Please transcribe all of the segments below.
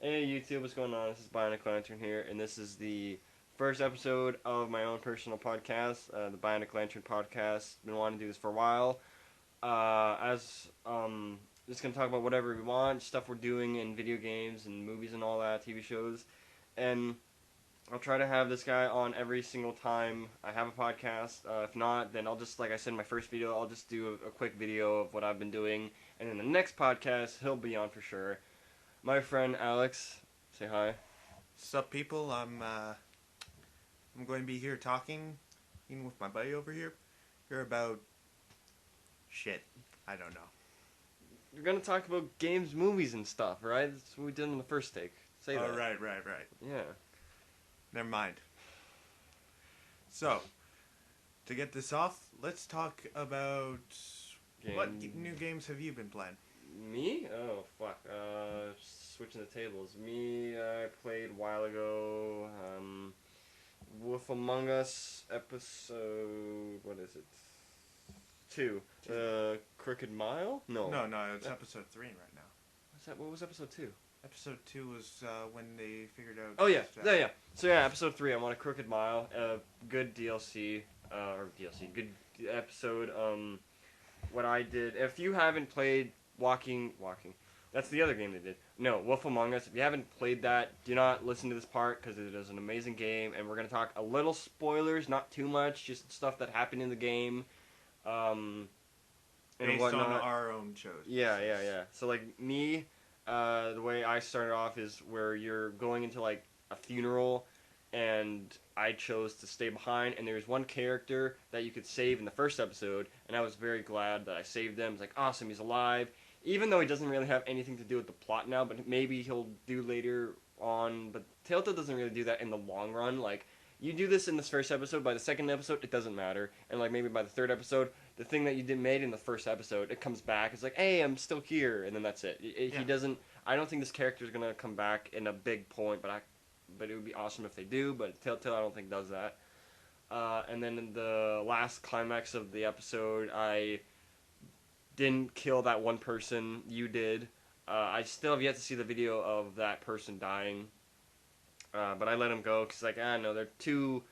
Hey YouTube, what's going on? This is Bionic Lantern here, and this is the first episode of my own personal podcast, the Bionic Lantern podcast. Been wanting to do this for a while. Just gonna talk about whatever we want, stuff we're doing in video games and movies and all that, TV shows, and I'll try to have this guy on every single time I have a podcast. If not, then I'll just, like I said in my first video, I'll just do a quick video of what I've been doing, and in the next podcast, he'll be on for sure. My friend Alex, say hi. Sup, people? I'm going to be here talking, even with my buddy over here about shit. I don't know. We're gonna talk about games, movies, and stuff, right? That's what we did in the first take. Say that. Oh, right. Yeah. Never mind. So, to get this off, let's talk about what new games have you been playing? Me? Oh, fuck. Switching the tables. Me, I played a while ago, Wolf Among Us episode, what is it? 2. Crooked Mile? No. No, it's episode 3 right now. What was episode 2? Episode 2 was when they figured out... Oh, yeah. So, yeah, episode 3, I'm on a Crooked Mile. Good DLC, good episode. What I did, if you haven't played Walking, that's the other game they did. No, Wolf Among Us. If you haven't played that, do not listen to this part because it is an amazing game, and we're going to talk a little spoilers, not too much, just stuff that happened in the game. And based whatnot. on our own shows. Yeah. So, like, me, the way I started off is where you're going into, like, a funeral, and I chose to stay behind, and there's one character that you could save in the first episode, and I was very glad that I saved him. It's like, awesome, he's alive. Even though he doesn't really have anything to do with the plot now, but maybe he'll do later on. But Telltale doesn't really do that in the long run. Like, you do this in this first episode, by the second episode, it doesn't matter. And, like, maybe by the third episode, the thing that you made in the first episode, it comes back. It's like, hey, I'm still here, and then that's it. He doesn't... I don't think this character is going to come back in a big point, but it would be awesome if they do, but Telltale I don't think does that. And then in the last climax of the episode, I didn't kill that one person. You did. I still have yet to see the video of that person dying. But I let him go because, like, I don't know, they're two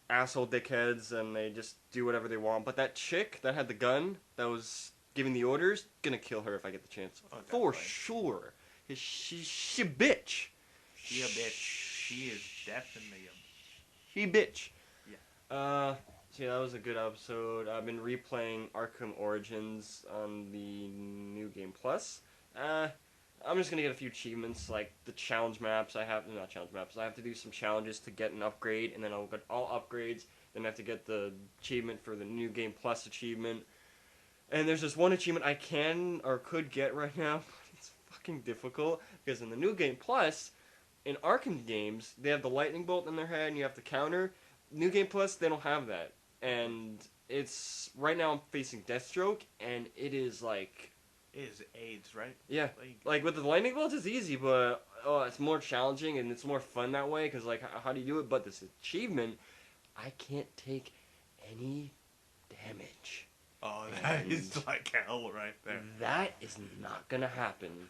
asshole dickheads and they just do whatever they want. But that chick that had the gun that was giving the orders, gonna kill her if I get the chance. Oh, for definitely. Sure. She bitch. She a bitch. She is definitely a... She bitch. Yeah. So yeah, that was a good episode. I've been replaying Arkham Origins on the New Game Plus. I'm just gonna get a few achievements, like the challenge maps. I have to do some challenges to get an upgrade, and then I'll get all upgrades. Then I have to get the achievement for the New Game Plus achievement. And there's this one achievement I can or could get right now, but it's fucking difficult because in the New Game Plus, in Arkham games, they have the lightning bolt in their head, and you have to counter. New Game Plus, they don't have that. And it's... Right now I'm facing Deathstroke, and it is like... It is AIDS, right? Yeah. Like, with the lightning bolts, it's easy, but... it's more challenging, and it's more fun that way, because, like, how do you do it? But this achievement, I can't take any damage. Oh, that is like hell right there. That is not gonna happen.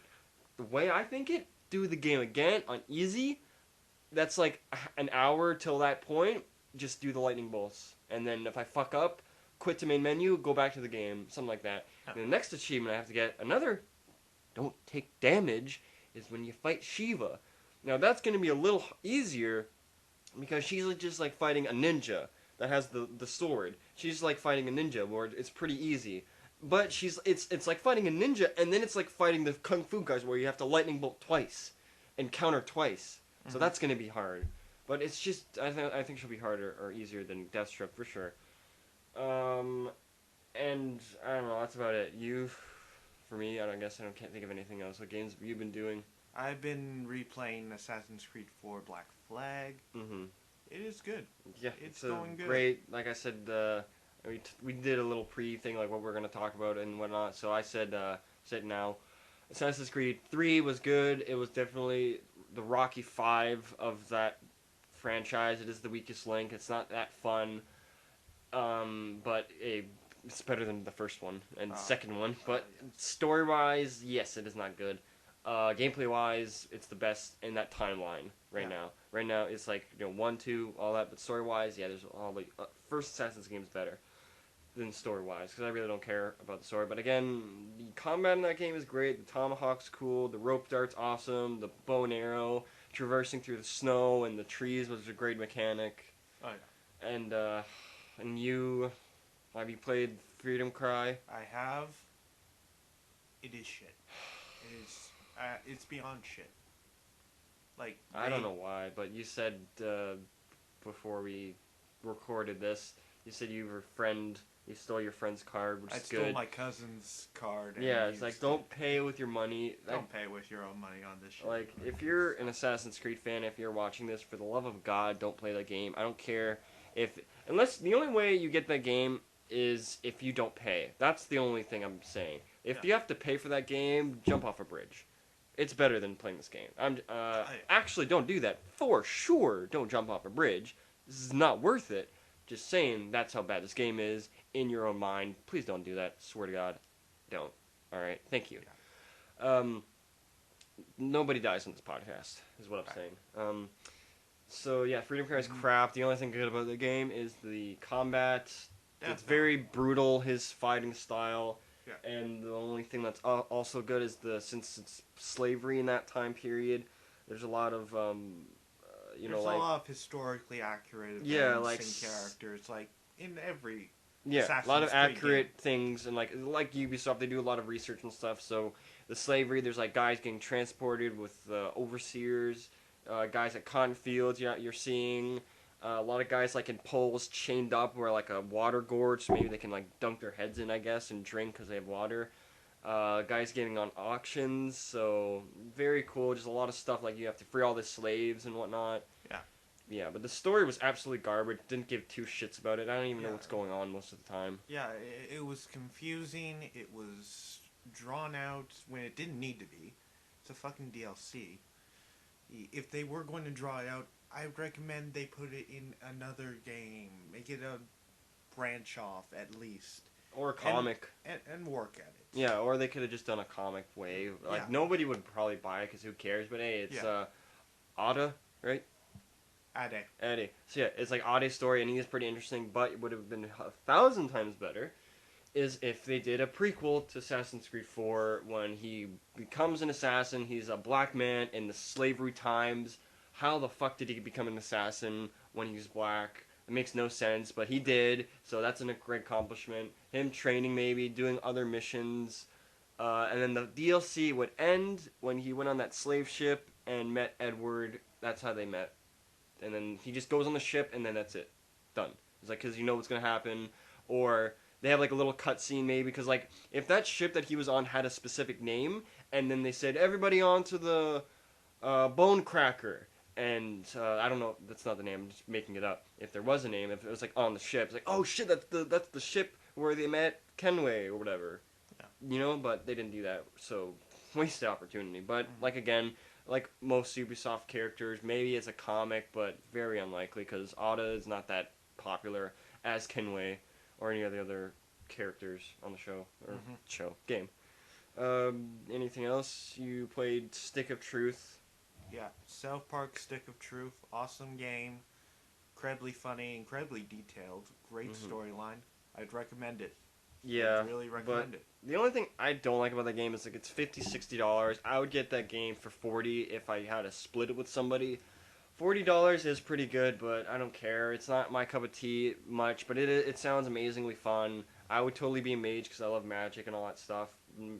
The way I think it, do the game again on easy. That's like an hour till that point. Just do the lightning bolts, and then if I fuck up, quit to main menu, go back to the game, something like that. And the next achievement I have to get, another don't take damage, is when you fight Shiva. Now that's going to be a little easier, because she's just like fighting a ninja that has the sword. She's like fighting a ninja, where it's pretty easy. But it's like fighting a ninja, and then it's like fighting the kung fu guys, where you have to lightning bolt twice, and counter twice. So that's going to be hard. But it's just, I think she'll be harder or easier than Deathstroke for sure. And I don't know, that's about it. For me, I can't think of anything else. What games have you been doing? I've been replaying Assassin's Creed 4 Black Flag. Mm-hmm. It is good. Yeah, it's going good. Great. Like I said, we did a little pre-thing, like what we're going to talk about and whatnot. So I said now, Assassin's Creed 3 was good. It was definitely the Rocky 5 of that franchise. It is the weakest link. It's not that fun, but it's better than the first one and second one. But story-wise, yes, it is not good. Gameplay wise, it's the best in that timeline now. Right now, it's like 1, 2, all that. But story wise, yeah, there's all the first Assassin's game is better than story wise because I really don't care about the story. But again, the combat in that game is great. The tomahawk's cool. The rope dart's awesome. The bow and arrow, traversing through the snow and the trees was a great mechanic. Oh yeah. And you, have you played Freedom Cry? I have. It is shit. It is. It's beyond shit. Like I don't know why, but you said before we recorded this, you said you stole your friend's card, which is good. I stole my cousin's card. And yeah, it's like don't pay with your money. Don't pay with your own money on this shit. Like if you're an Assassin's Creed fan, if you're watching this, for the love of God, don't play that game. I don't care unless the only way you get that game is if you don't pay. That's the only thing I'm saying. If you have to pay for that game, jump off a bridge. It's better than playing this game. Actually, don't do that. For sure, don't jump off a bridge. This is not worth it. Just saying, that's how bad this game is. In your own mind, please don't do that. Swear to God, don't. All right, thank you. Yeah. Nobody dies on this podcast, is what I'm saying. So yeah, Freedom Cry is crap. The only thing good about the game is the combat. It's very brutal. His fighting style. Yeah. And the only thing that's also good is since it's slavery in that time period, there's a lot of there's a lot of historically accurate events and characters, like in every a lot of accurate things, and like Ubisoft, they do a lot of research and stuff. So the slavery, there's like guys getting transported with overseers, guys at cotton fields. You're seeing. A lot of guys like in poles chained up where like a water gorge, so maybe they can like dunk their heads in, I guess, and drink because they have water. Guys getting on auctions, so very cool. Just a lot of stuff like you have to free all the slaves and whatnot. Yeah. Yeah, but the story was absolutely garbage. Didn't give two shits about it. I don't even know what's going on most of the time. Yeah, it was confusing. It was drawn out when it didn't need to be. It's a fucking DLC. If they were going to draw it out, I recommend they put it in another game. Make it a branch off, at least. Or a comic. And work at it. Yeah, or they could have just done a comic way. Like, nobody would probably buy it, because who cares? But hey, it's Ada, right? Ade. So yeah, it's like Ade's story, and he's pretty interesting, but it would have been 1,000 times better is if they did a prequel to Assassin's Creed 4 when he becomes an assassin. He's a black man in the slavery times. How the fuck did he become an assassin when he was black? It makes no sense, but he did, so that's a great accomplishment. Him training, maybe, doing other missions. And then the DLC would end when he went on that slave ship and met Edward. That's how they met. And then he just goes on the ship, and then that's it. Done. It's like, because you know what's going to happen. Or they have like a little cutscene, maybe, because like, if that ship that he was on had a specific name, and then they said, everybody on to the Bone Cracker. And I don't know, that's not the name, I'm just making it up. If there was a name, if it was like on the ship, it's like, oh shit, that's the ship where they met Kenway or whatever. Yeah. You know, but they didn't do that, so wasted opportunity. But like again, like most Ubisoft characters, maybe it's a comic, but very unlikely because Ada is not that popular as Kenway or any of the other characters on the show or game. Anything else? You played Stick of Truth. Yeah, South Park Stick of Truth, awesome game, incredibly funny, incredibly detailed, great storyline. I'd recommend it. Yeah, I'd really recommend it. The only thing I don't like about that game is like it's $50, $60. I would get that game for $40 if I had to split it with somebody. $40 is pretty good, but I don't care. It's not my cup of tea much, but it sounds amazingly fun. I would totally be a mage because I love magic and all that stuff.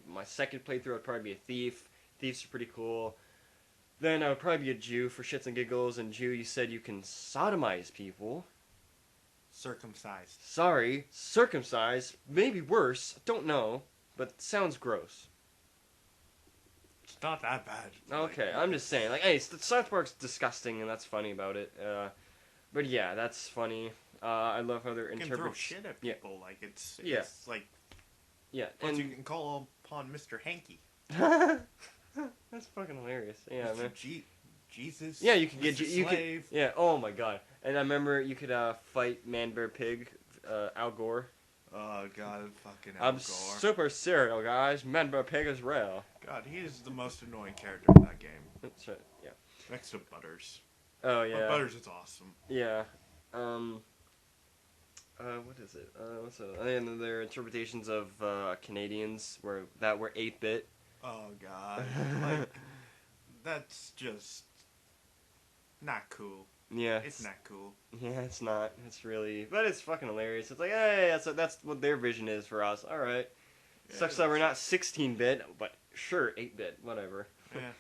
My second playthrough would probably be a thief. Thieves are pretty cool. Then I would probably be a Jew for shits and giggles, and Jew, you said you can sodomize people. Circumcised. Sorry, circumcised. Maybe worse. Don't know, but sounds gross. It's not that bad. Okay, I'm just saying. Like, hey, South Park's disgusting, and that's funny about it. But yeah, that's funny. I love how they're interpreting. You can throw shit at people. Like, it's like... Yeah, and you can call upon Mr. Hanky. That's fucking hilarious. Yeah, man. Jesus. Yeah, you could get you could. Yeah. Oh my god. And I remember you could fight Man Bear Pig, Al Gore. Oh god, fucking Al I'm Gore. super serial, guys. Member Pig is real. God, he is the most annoying character in that game. That's right. Yeah. Next to Butters. Oh But yeah. Butters is awesome. Yeah. What is it? What's it? And their interpretations of Canadians were 8-bit. Oh god. Like, that's just not cool. Yeah. It's not cool. Yeah, it's not. It's really, but it's fucking hilarious. It's like, hey, that's what their vision is for us. All right. Yeah, Sucks that we're not 16-bit, but sure, 8-bit, whatever. Yeah.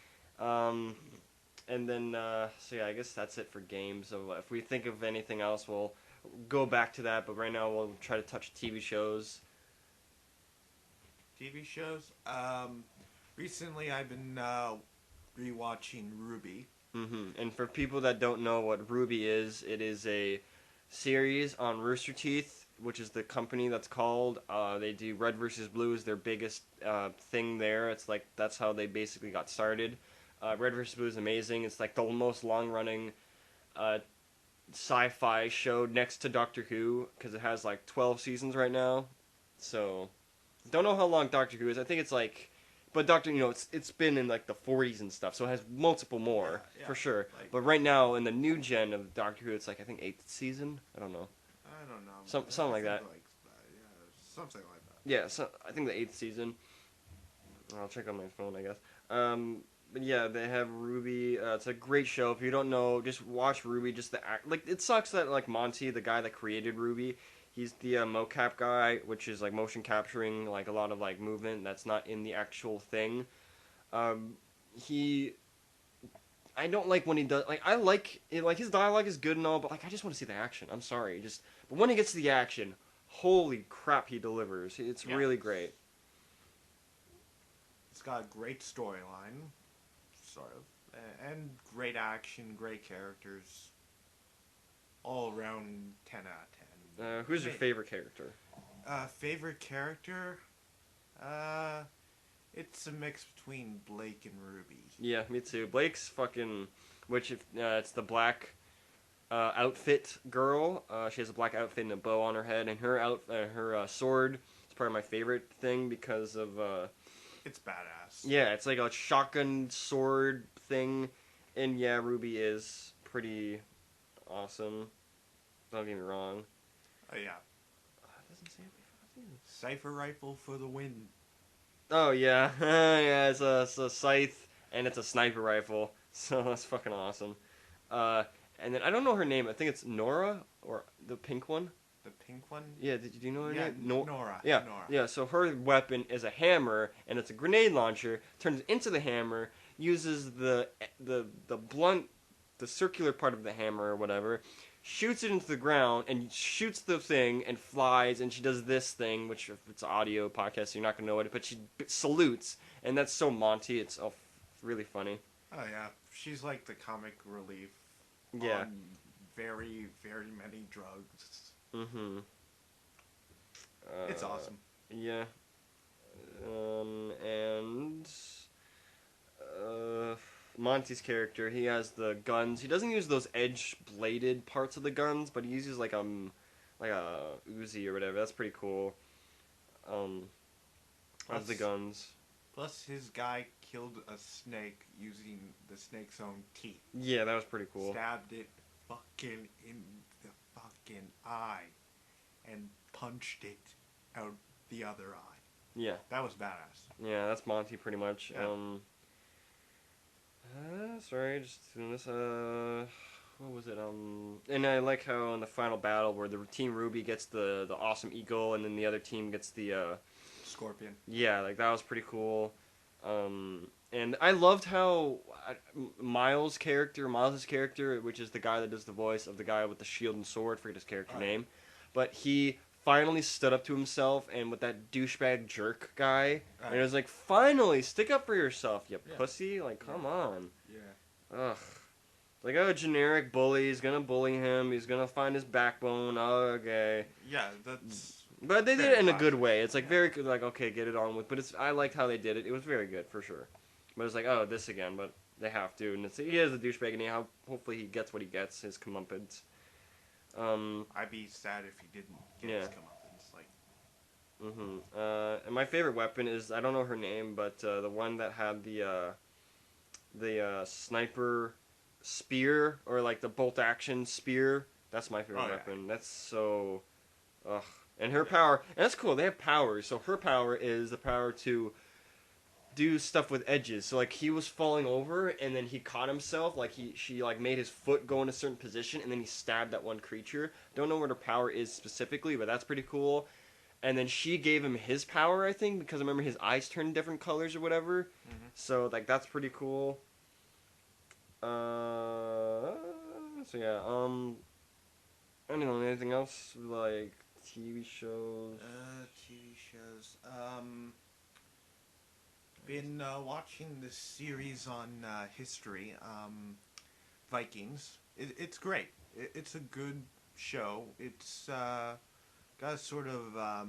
And then, so yeah, I guess that's it for games. So if we think of anything else, we'll go back to that. But right now, we'll try to touch TV shows. TV shows? Recently I've been rewatching Ruby. And for people that don't know what Ruby is, it is a series on Rooster Teeth, which is the company that's called. They do Red versus Blue is their biggest thing there. It's like that's how they basically got started. Red vs. Blue is amazing. It's like the most long-running sci-fi show next to Doctor Who because it has like 12 seasons right now. So, don't know how long Doctor Who is. I think it's like, but it's been in like the 40s and stuff, so it has multiple more for sure. Like, but right now in the new gen of Doctor Who, it's like I think 8th season. I don't know. I don't know. Something like that. Yeah, something like that. Yeah, so I think the 8th season. I'll check on my phone, I guess. But yeah, they have Ruby. It's a great show. If you don't know, just watch Ruby. Just the act. Like, it sucks that like Monty, the guy that created Ruby, he's the mocap guy, which is like motion capturing like a lot of like movement that's not in the actual thing. I don't like when he does. Like, I like it, like his dialogue is good and all, but like I just want to see the action. I'm sorry, but when he gets to the action, holy crap, he delivers. It's really great. It's got a great storyline, sort of, and great action, great characters. All around 10 out of 10. Who's your favorite character? Favorite character? It's a mix between Blake and Ruby. Yeah, me too. Blake's fucking, it's the black outfit girl. She has a black outfit and a bow on her head, and her sword is probably my favorite thing because of. It's badass. Yeah, it's like a shotgun sword thing, and yeah, Ruby is pretty awesome. Don't get me wrong. Oh yeah. It doesn't say it. Cypher rifle for the win. Oh yeah, yeah. It's a scythe and it's a sniper rifle, so that's fucking awesome. And then I don't know her name. I think it's Nora or the pink one. The pink one? Yeah, do you know her name? Nora. Yeah, Nora. yeah. So her weapon is a hammer, and it's a grenade launcher. Turns into the hammer, uses the blunt, the circular part of the hammer or whatever, shoots it into the ground, and shoots the thing and flies. And she does this thing, which if it's audio podcast, so you're not gonna know it. But she salutes, and that's so Monty. It's really funny. Oh yeah, she's like the comic relief. Yeah. On very, very many drugs. Mm-hmm. It's awesome. Yeah. And Monty's character, he has the guns. He doesn't use those edge-bladed parts of the guns, but he uses like a Uzi or whatever. That's pretty cool. As the guns. Plus, his guy killed a snake using the snake's own teeth. Yeah, that was pretty cool. Stabbed it fucking in the fucking eye. And punched it out the other eye. Yeah. That was badass. Yeah, that's Monty pretty much. Yeah. Sorry, just doing this. What was it? And I like how in the final battle where the Team Ruby gets the awesome eagle, and then the other team gets the Scorpion. Yeah, like that was pretty cool. And I loved how Miles' character, which is the guy that does the voice of the guy with the shield and sword, forget his character name, but he finally stood up to himself, and with that douchebag jerk guy, and it was like, finally, stick up for yourself, you pussy, like, come on. Yeah. Ugh. Like, oh, generic bully, he's gonna bully him, he's gonna find his backbone, okay. Yeah, that's... But they did it in a good way. It's like very good, like, okay, get it on with, but I liked how they did it. It was very good, for sure. But it's like, oh, this again, but they have to, and he is a douchebag, and hopefully he gets what he gets, his comeuppance. I'd be sad if he didn't get his comeuppance. Like, And my favorite weapon is, I don't know her name, but the one that had the sniper spear, or like the bolt action spear. That's my favorite Oh yeah. weapon. That's so, ugh. And her Yeah. power, and that's cool. They have powers. So her power is the power to do stuff with edges. So like he was falling over, and then he caught himself. Like she like made his foot go in a certain position, and then he stabbed that one creature. Don't know what her power is specifically, but that's pretty cool. And then she gave him his power, I think, because I remember his eyes turned different colors or whatever. Hmm. So like that's pretty cool. So yeah. I don't know anything else like TV shows. TV shows. Been watching this series on history, Vikings. It's great. It's a good show. It's got a sort of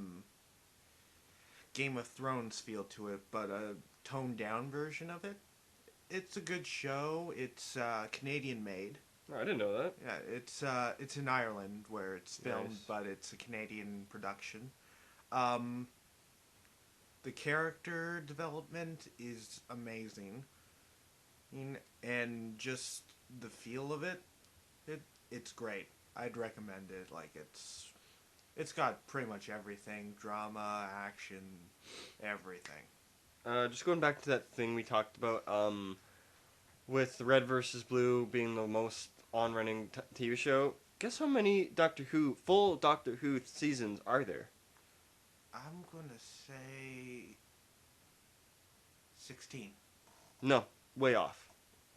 Game of Thrones feel to it, but a toned down version of it. It's a good show. It's Canadian made. Oh, I didn't know that. Yeah, it's in Ireland where it's filmed, Nice. but it's a Canadian production. Um, the character development is amazing, and just the feel of it's great. I'd recommend it. Like it's got pretty much everything: drama, action, everything. Just going back to that thing we talked about, with Red versus Blue being the most on-running TV show. Guess how many full Doctor Who seasons are there? I'm gonna say 16. No, way off.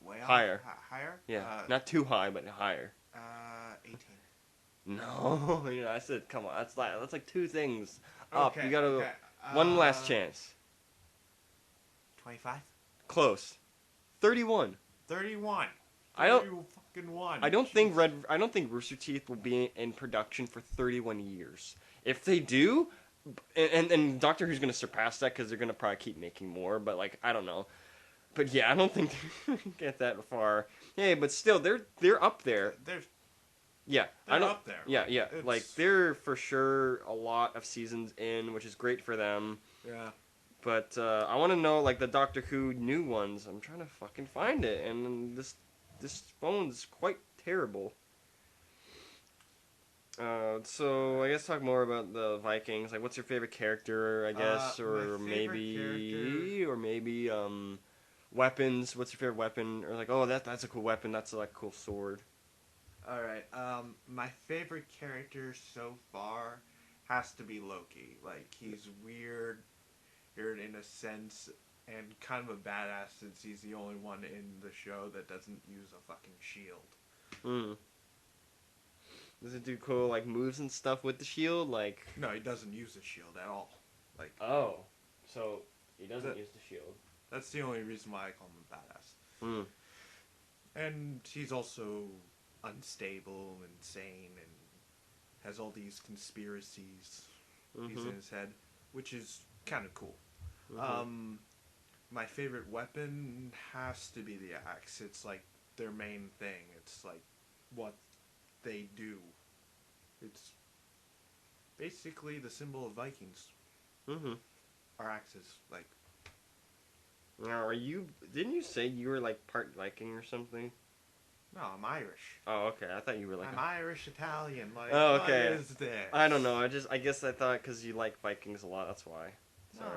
Way off. Higher. Higher. Yeah, not too high, but higher. 18. No, I said, come on, that's like two things up. Okay. You gotta Okay. one last chance. 25. Close. 31. 31. I don't. 31. I don't think I don't think Rooster Teeth will be in production for 31 years. If they do, and Doctor Who's gonna surpass that because they're gonna probably keep making more. But like I don't know. But yeah, I don't think they're gonna get that far. Hey, but still, they're up there. Yeah, I don't. up there. Yeah, yeah. Like they're for sure a lot of seasons in, which is great for them. Yeah. But I want to know like the Doctor Who new ones. I'm trying to fucking find it, and this phone's quite terrible. So I guess talk more about the Vikings. Like, what's your favorite character? I guess, or maybe weapons. What's your favorite weapon? Or like, oh, that's a cool weapon. That's like a cool sword. All right. My favorite character so far has to be Loki. Like he's weird in a sense, and kind of a badass since he's the only one in the show that doesn't use a fucking shield. Hmm. Does it do cool like moves and stuff with the shield? Like, No, he doesn't use a shield at all. Like oh, so he doesn't That- use the shield. that's the only reason why I call him a badass. Hmm. And he's also unstable, insane, and has all these conspiracies he's in his head, which is kind of cool. My favorite weapon has to be the axe. It's like their main thing. It's like what they do. It's basically the symbol of Vikings. Mm-hmm. Our axes, like. Now, didn't you say you were like part Viking or something? No, I'm Irish. Oh, okay. I thought you were like. I'm Irish Italian. Like, Oh, okay. what is this? I don't know. I guess I thought because you like Vikings a lot. That's why. Sorry.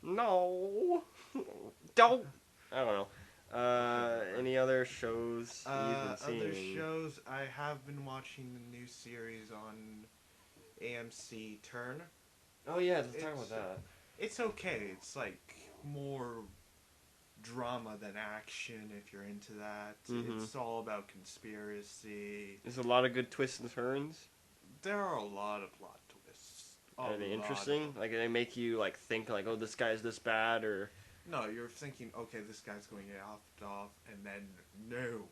No. Don't. I don't know. Any other shows you've been Other seeing? shows, I have been watching the new series on AMC Turn. Oh yeah, let's talk about that. It's okay. It's like more drama than action if you're into that. It's all about conspiracy. There's a lot of good twists and turns. There are a lot of plot twists. Are they interesting? Like, they make you like think like, oh, this guy's this bad, or No, you're thinking, okay, this guy's going to get off, and then no.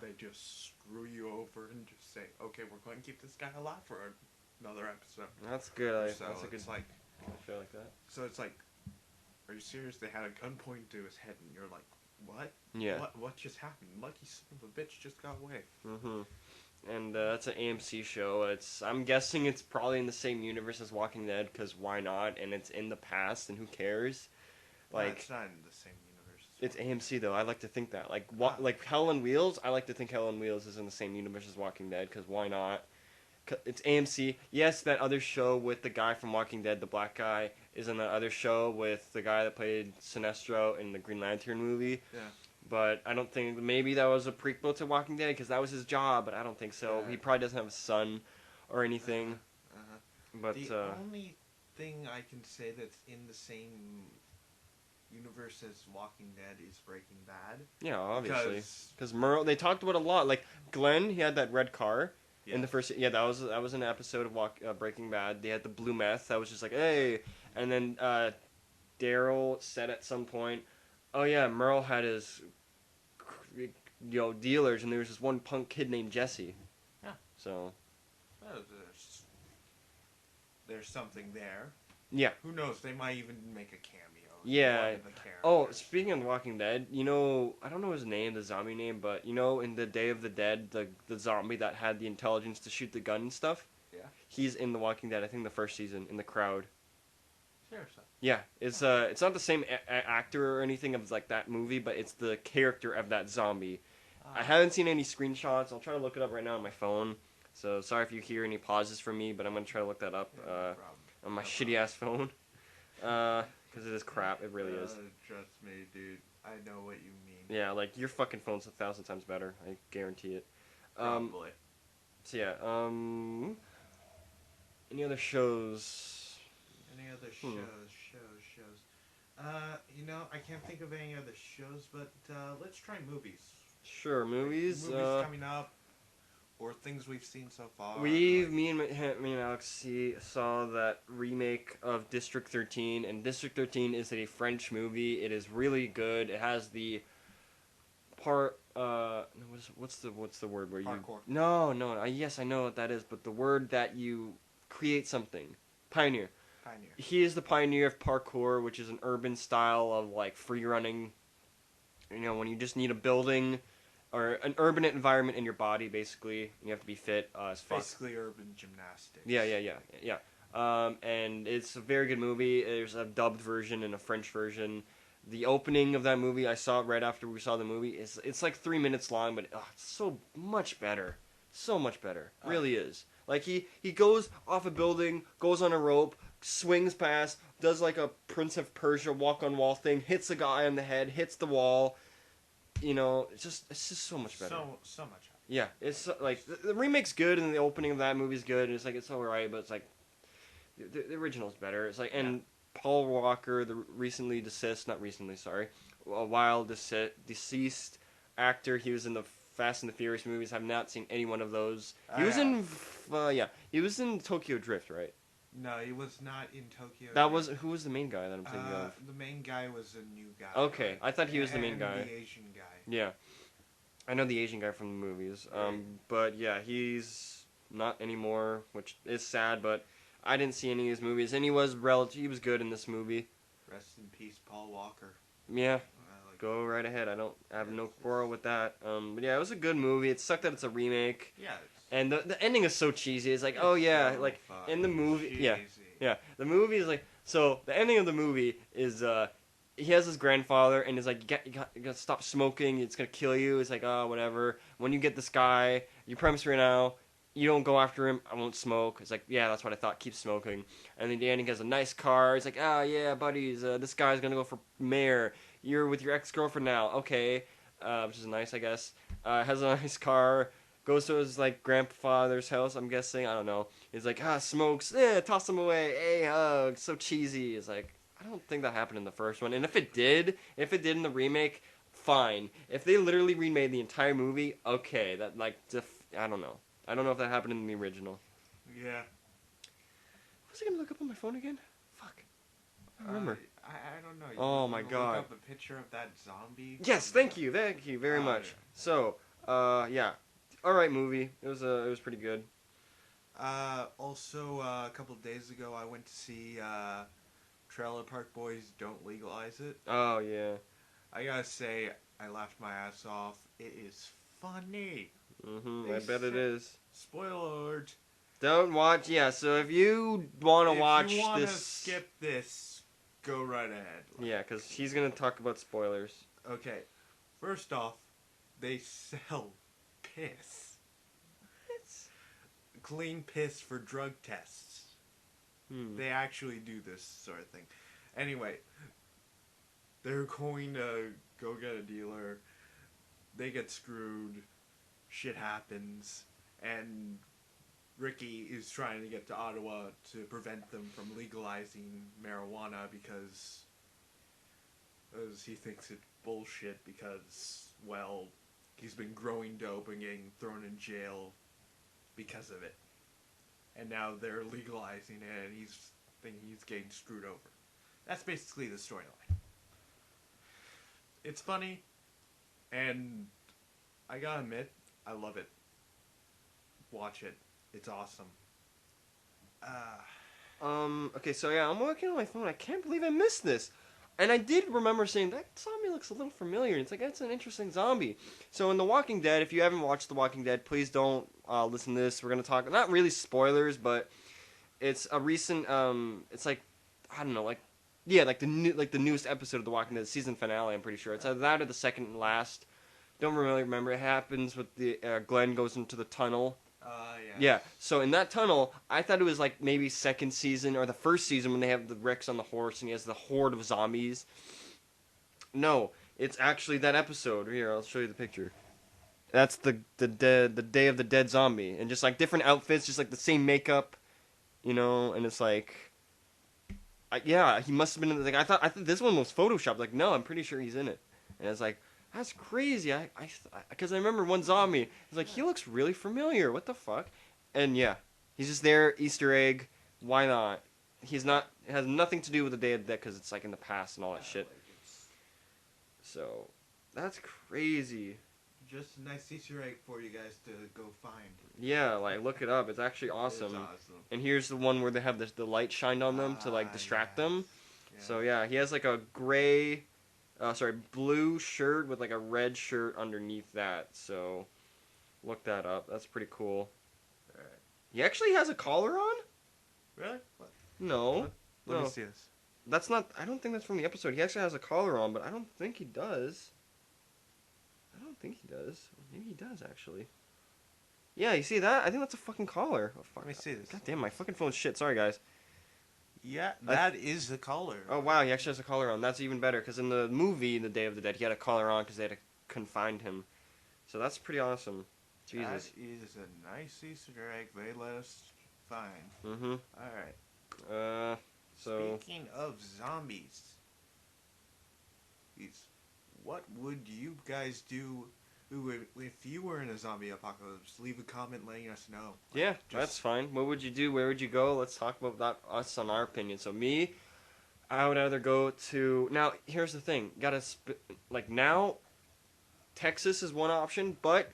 They just screw you over and just say, okay, we're going to keep this guy alive for another episode. That's good. So That's a good. it's like, show like that. so it's like, are you serious? They had a gun pointed to his head, and you're like, what? Yeah. What just happened? Lucky son of a bitch just got away. and that's an AMC show. I'm guessing it's probably in the same universe as Walking Dead, because why not? And it's in the past, and who cares? No, Like, it's not in the same universe. it's AMC though. I like to think that. Like, Ah. like Hell on Wheels. I like to think Hell on Wheels is in the same universe as Walking Dead, because why not? It's AMC. Yes, that other show with the guy from Walking Dead, the black guy, is in the other show with the guy that played Sinestro in the Green Lantern movie. Yeah. But I don't think, maybe that was a prequel to Walking Dead, because that was his job, but I don't think so. Yeah. He probably doesn't have a son or anything. But The only thing I can say that's in the same universe as Walking Dead is Breaking Bad. yeah, obviously, because Merle, they talked about a lot. Like Glenn, he had that red car. Yeah. In the first, yeah, that was an episode of Breaking Bad. They had the blue meth. That was just like, hey, and then Daryl said at some point, oh yeah, Merle had his, dealers, and there was this one punk kid named Jesse. Yeah. So. Oh, there's something there. Yeah. Who knows? They might even make a cameo. Yeah. Oh, speaking of The Walking Dead, I don't know his name, the zombie name, but in the Day of the Dead, the zombie that had the intelligence to shoot the gun and stuff. Yeah. He's in The Walking Dead. I think the first season in the crowd. Seriously. Yeah, it's not the same actor or anything of like that movie, but it's the character of that zombie. I haven't seen any screenshots. I'll try to look it up right now on my phone. So sorry if you hear any pauses from me, but I'm gonna try to look that up on my shitty ass phone. Because it is crap. It really is. Trust me, dude. I know what you mean. Yeah, like your fucking phone's 1,000 times better. I guarantee it. Probably. So yeah. Any other shows? Any other shows? I can't think of any other shows, but let's try movies. Sure, movies. Movies coming up, or things we've seen so far. Me and Alex saw that remake of District 13, and District 13 is a French movie. It is really good. It has the part. What's the word where Parkour. you? No. Yes, I know what that is, but the word that you create something. Pioneer. He is the pioneer of parkour, which is an urban style of like free running. When you just need a building or an urban environment in your body, basically, you have to be fit as fuck. Basically, urban gymnastics. Yeah. And it's a very good movie. There's a dubbed version and a French version. The opening of that movie, I saw it right after we saw the movie. It's like 3 minutes long, but it's so much better. So much better. Really is. Like, he goes off a building, goes on a rope, swings past, does like a Prince of Persia walk-on-wall thing, hits a guy on the head, hits the wall. It's just so much better. So much. Yeah, it's like, the remake's good, and the opening of that movie's good, and it's alright, but it's like, the original's better. It's like, and Paul Walker, the a while deceased actor, he was in the Fast and the Furious movies. I've not seen any one of those. He was he was in Tokyo Drift, right? No, he was not in Tokyo. Who was the main guy that I'm thinking of? The main guy was a new guy. Okay, I thought he was the main guy. The Asian guy. Yeah, I know the Asian guy from the movies. But yeah, he's not anymore, which is sad. But I didn't see any of his movies, and he was good in this movie. Rest in peace, Paul Walker. Yeah. Go right ahead. I have no quarrel with that. But yeah, it was a good movie. It sucked that it's a remake. Yeah. And the ending is so cheesy. It's like, oh yeah, like in the movie, cheesy. yeah. The movie is like, so the ending of the movie is he has his grandfather and is like, you gotta stop smoking. It's gonna kill you. It's like, oh whatever. When you get this guy, you promise right now, you don't go after him. I won't smoke. It's like, yeah, that's what I thought. Keep smoking. And then Danny has a nice car. He's like, oh yeah, buddies, this guy's gonna go for mayor. You're with your ex-girlfriend now. Okay. Which is nice, I guess. Has a nice car. Goes to his, like, grandfather's house, I'm guessing. I don't know. He's like, smokes. Toss him away. Hey, hug. So cheesy. It's like, I don't think that happened in the first one. And if it did in the remake, fine. If they literally remade the entire movie, okay. That, like, I don't know. I don't know if that happened in the original. Yeah. What was I going to look up on my phone again? Fuck. I don't remember. I don't know. Oh my god. Look up a picture of that zombie. Yes, thank you very much. Yeah. So, yeah, all right movie. It was pretty good. Also, a couple days ago, I went to see Trailer Park Boys Don't Legalize It. Oh yeah. I gotta say, I laughed my ass off. It is funny. I bet it is. Spoiler alert. Don't watch. Yeah, so if you want to watch If you want to this, skip this, go right ahead. yeah, because he's gonna talk about spoilers. Okay. First off, they sell piss. Clean piss for drug tests. They actually do this sort of thing. Anyway, they're going to go get a dealer. They get screwed. Shit happens. And Ricky is trying to get to Ottawa to prevent them from legalizing marijuana because he thinks it's bullshit because, well, he's been growing dope and getting thrown in jail because of it. And now they're legalizing it and he's thinking he's getting screwed over. That's basically the storyline. It's funny, and I gotta admit, I love it. Watch it. It's awesome. Okay, so yeah, I'm working on my phone. I can't believe I missed this. And I did remember saying, that zombie looks a little familiar. It's like, that's an interesting zombie. So in The Walking Dead, if you haven't watched The Walking Dead, please don't listen to this. We're going to talk, not really spoilers, but it's a recent, it's like, I don't know, like, yeah, like the newest episode of The Walking Dead, season finale, I'm pretty sure. It's either that or the second and last. Don't really remember. It happens with the, Glenn goes into the tunnel. Yeah, so in that tunnel, I thought it was like maybe second season or the first season when they have the Rex on the horse and he has the horde of zombies. No, it's actually that episode. Here, I'll show you the picture. That's the Day of the Dead zombie, and just like different outfits, just like the same makeup, you know. And it's like, yeah, he must have been in the, like I thought this one was photoshopped. Like, no, I'm pretty sure he's in it. And it's like, that's crazy. Because I remember one zombie. It's like, he looks really familiar. What the fuck? And yeah, he's just there. Easter egg. Why not? He's not. It has nothing to do with the Day of the Dead because it's like in the past and all that shit. So, that's crazy. Just a nice Easter egg for you guys to go find. Yeah, like look it up. It's actually awesome. It's awesome. And here's the one where they have the light shined on them to like distract them. Yes. So yeah, he has like a gray. Blue shirt with like a red shirt underneath that. So, look that up. That's pretty cool. Alright. He actually has a collar on? Really? What? No. Let no. me see this. That's not. I don't think that's from the episode. He actually has a collar on, but I don't think he does. I don't think he does. Maybe he does actually. Yeah, you see that? I think that's a fucking collar. Oh, fuck. Let me see this. God damn, my fucking phone's shit. Sorry, guys. Yeah, that is the collar. Oh, wow, he actually has a collar on. That's even better, because in the movie, The Day of the Dead, he had a collar on because they had to confine him. So that's pretty awesome. Jesus. That is a nice Easter egg they let us find. Mm-hmm. Alright. So... Speaking of zombies, what would you guys do if you were in a zombie apocalypse? Leave a comment letting us know. Yeah, that's fine. What would you do? Where would you go? Let's talk about that, us on our opinion. So me, I would either go to... Now, here's the thing. Now, Texas is one option, but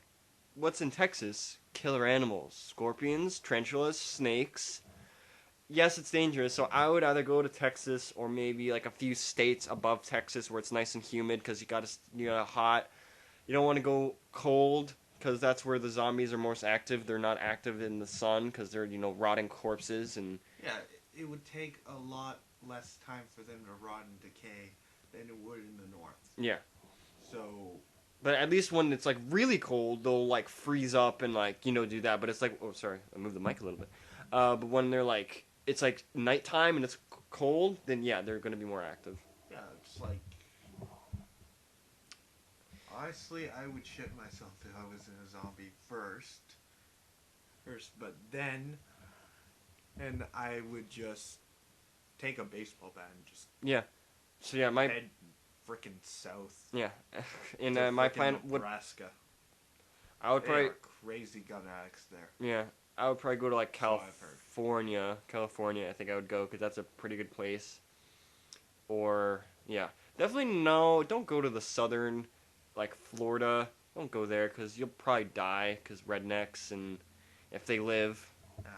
what's in Texas? Killer animals. Scorpions, tarantulas, snakes. Yes, it's dangerous, so I would either go to Texas or maybe like a few states above Texas where it's nice and humid because you got hot. You don't want to go cold because that's where the zombies are most active. They're not active in the sun because they're, rotting corpses and... Yeah, it would take a lot less time for them to rot and decay than it would in the north. Yeah. So... But at least when it's, like, really cold, they'll, like, freeze up and, like, do that. But it's like... Oh, sorry. I moved the mic a little bit. But when they're, like... It's, like, nighttime and it's cold, then, yeah, they're going to be more active. Yeah, it's like... Honestly, I would shit myself if I was in a zombie first, but then, and I would just take a baseball bat and just So yeah, head frickin' south. Yeah, in my plan would Nebraska. I would probably crazy gun addicts there. Yeah, I would probably go to like So I've heard. California. I think I would go because that's a pretty good place. Or definitely no, don't go to the southern. Like Florida, don't go there because you'll probably die because rednecks and if they live. No.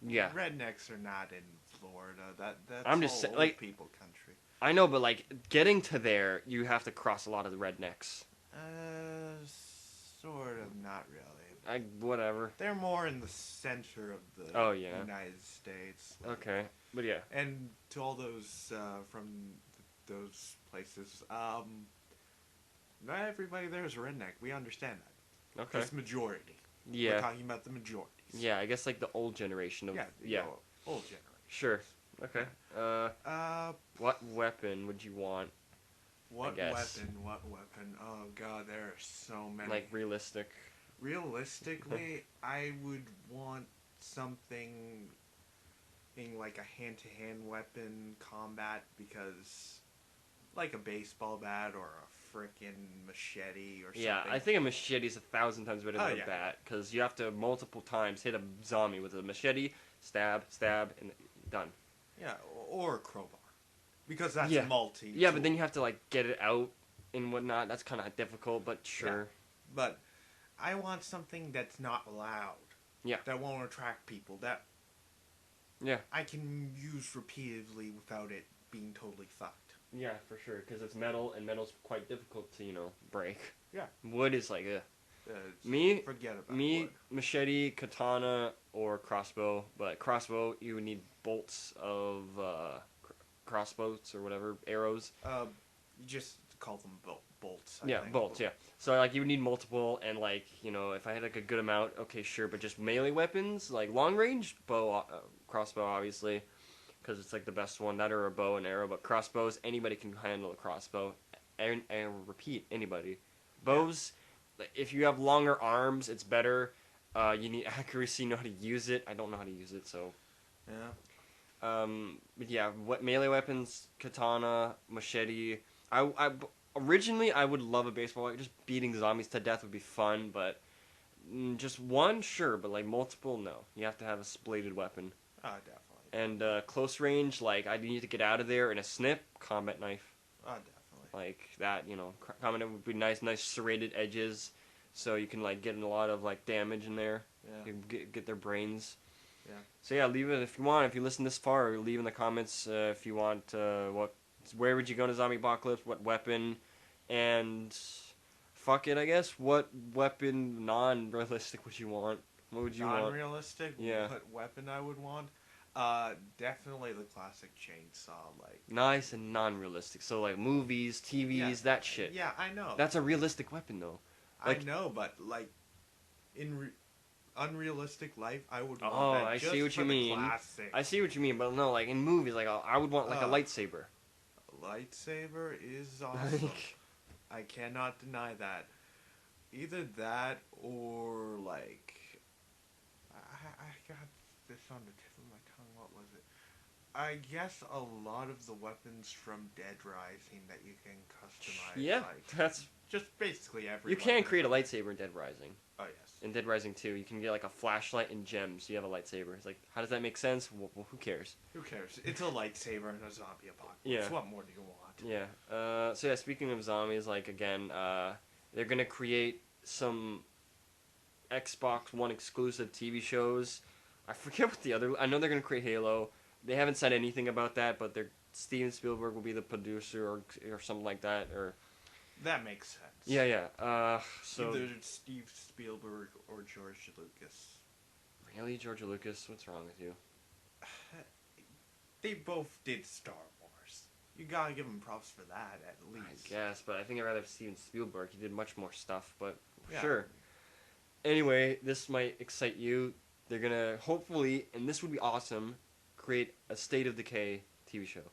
Yeah. Rednecks are not in Florida. That's I'm just old like people country. I know, but like getting to there, you have to cross a lot of the rednecks. Sort of, not really. Whatever. They're more in the center of the Oh, yeah. United States. Okay, but yeah. And to all those from those places, not everybody there is a redneck. We understand that. Okay. Just majority. Yeah. We're talking about the majorities. Yeah, I guess like the old generation of Yeah. Old generation. Sure. Okay. What weapon would you want? What guess. weapon? Oh god, there are so many. Like realistic. Realistically, I would want something in like a hand-to-hand weapon combat, because like a baseball bat or a frickin' machete or something. Yeah, I think a machete is 1,000 times better than yeah. a bat, because you have to multiple times hit a zombie with a machete, stab, and done. Yeah, or a crowbar, because that's Yeah. multi. Yeah, but then you have to like get it out and whatnot. That's kind of difficult, but sure. Yeah. But I want something that's not loud. Yeah. That won't attract people. That Yeah. I can use repeatedly without it being totally fucked. Yeah, for sure, because it's metal, and metal's quite difficult to, break. Yeah. Wood is like, Forget about Me, wood. machete, katana, or crossbow. But crossbow, you would need bolts of crossbows or whatever, arrows. You just call them bolts. Yeah, bolts, yeah. So, like, you would need multiple, and, like, if I had, like, a good amount, okay, sure, but just melee weapons, like, long range, bow, crossbow, obviously, because it's, like, the best one, that or a bow and arrow, but crossbows, anybody can handle a crossbow, and repeat, anybody. Bows, if you have longer arms, it's better, you need accuracy, know how to use it, I don't know how to use it, so... Yeah. But yeah, melee weapons, katana, machete, originally, I would love a baseball. Just beating zombies to death would be fun, but just one, sure, but like multiple, no. You have to have a bladed weapon. Oh, definitely. And close range, like I need to get out of there in a snip, combat knife. Oh, definitely. Like that, combat knife would be nice serrated edges, so you can like get a lot of like damage in there. Yeah. You can get their brains. Yeah. So yeah, leave it if you want. If you listen this far, leave in the comments if you want where would you go in a zombie apocalypse? What weapon? And fuck it, I guess. What weapon non-realistic would you want? What would you want? Non-realistic? Yeah. What weapon I would want? Definitely the classic chainsaw. Like Nice and non-realistic. So like movies, TVs, that shit. Yeah, I know. That's a realistic weapon though. Like, I know, but like in unrealistic life, I would want oh, that I just see what for you the mean. classic. I see what you mean, but no, like in movies, like I would want like a lightsaber. Lightsaber is awesome. I cannot deny that. Either that or like I got this on the tip of my tongue. What was it? I guess a lot of the weapons from Dead Rising that you can customize. Yeah, like, that's just basically every. you can weapon. create a lightsaber in Dead Rising. Oh yes. In Dead Rising 2, you can get like a flashlight and gems. So you have a lightsaber. It's like, how does that make sense? Well, who cares? Who cares? It's a lightsaber in a zombie apocalypse. Yeah. What more do you want? Yeah. So yeah, speaking of zombies, like again, they're gonna create some Xbox One exclusive TV shows. I forget what the other. I know they're gonna create Halo. They haven't said anything about that, but Steven Spielberg will be the producer or something like that. Or That makes sense. yeah. So either Steve Spielberg or George Lucas. really, George Lucas, what's wrong with you? They both did Star Wars. You gotta give them props for that, at least. I guess, but I think I'd rather have Steven Spielberg. He did much more stuff, but Yeah. sure. Anyway, this might excite you. They're gonna hopefully, and this would be awesome, create a State of Decay TV show.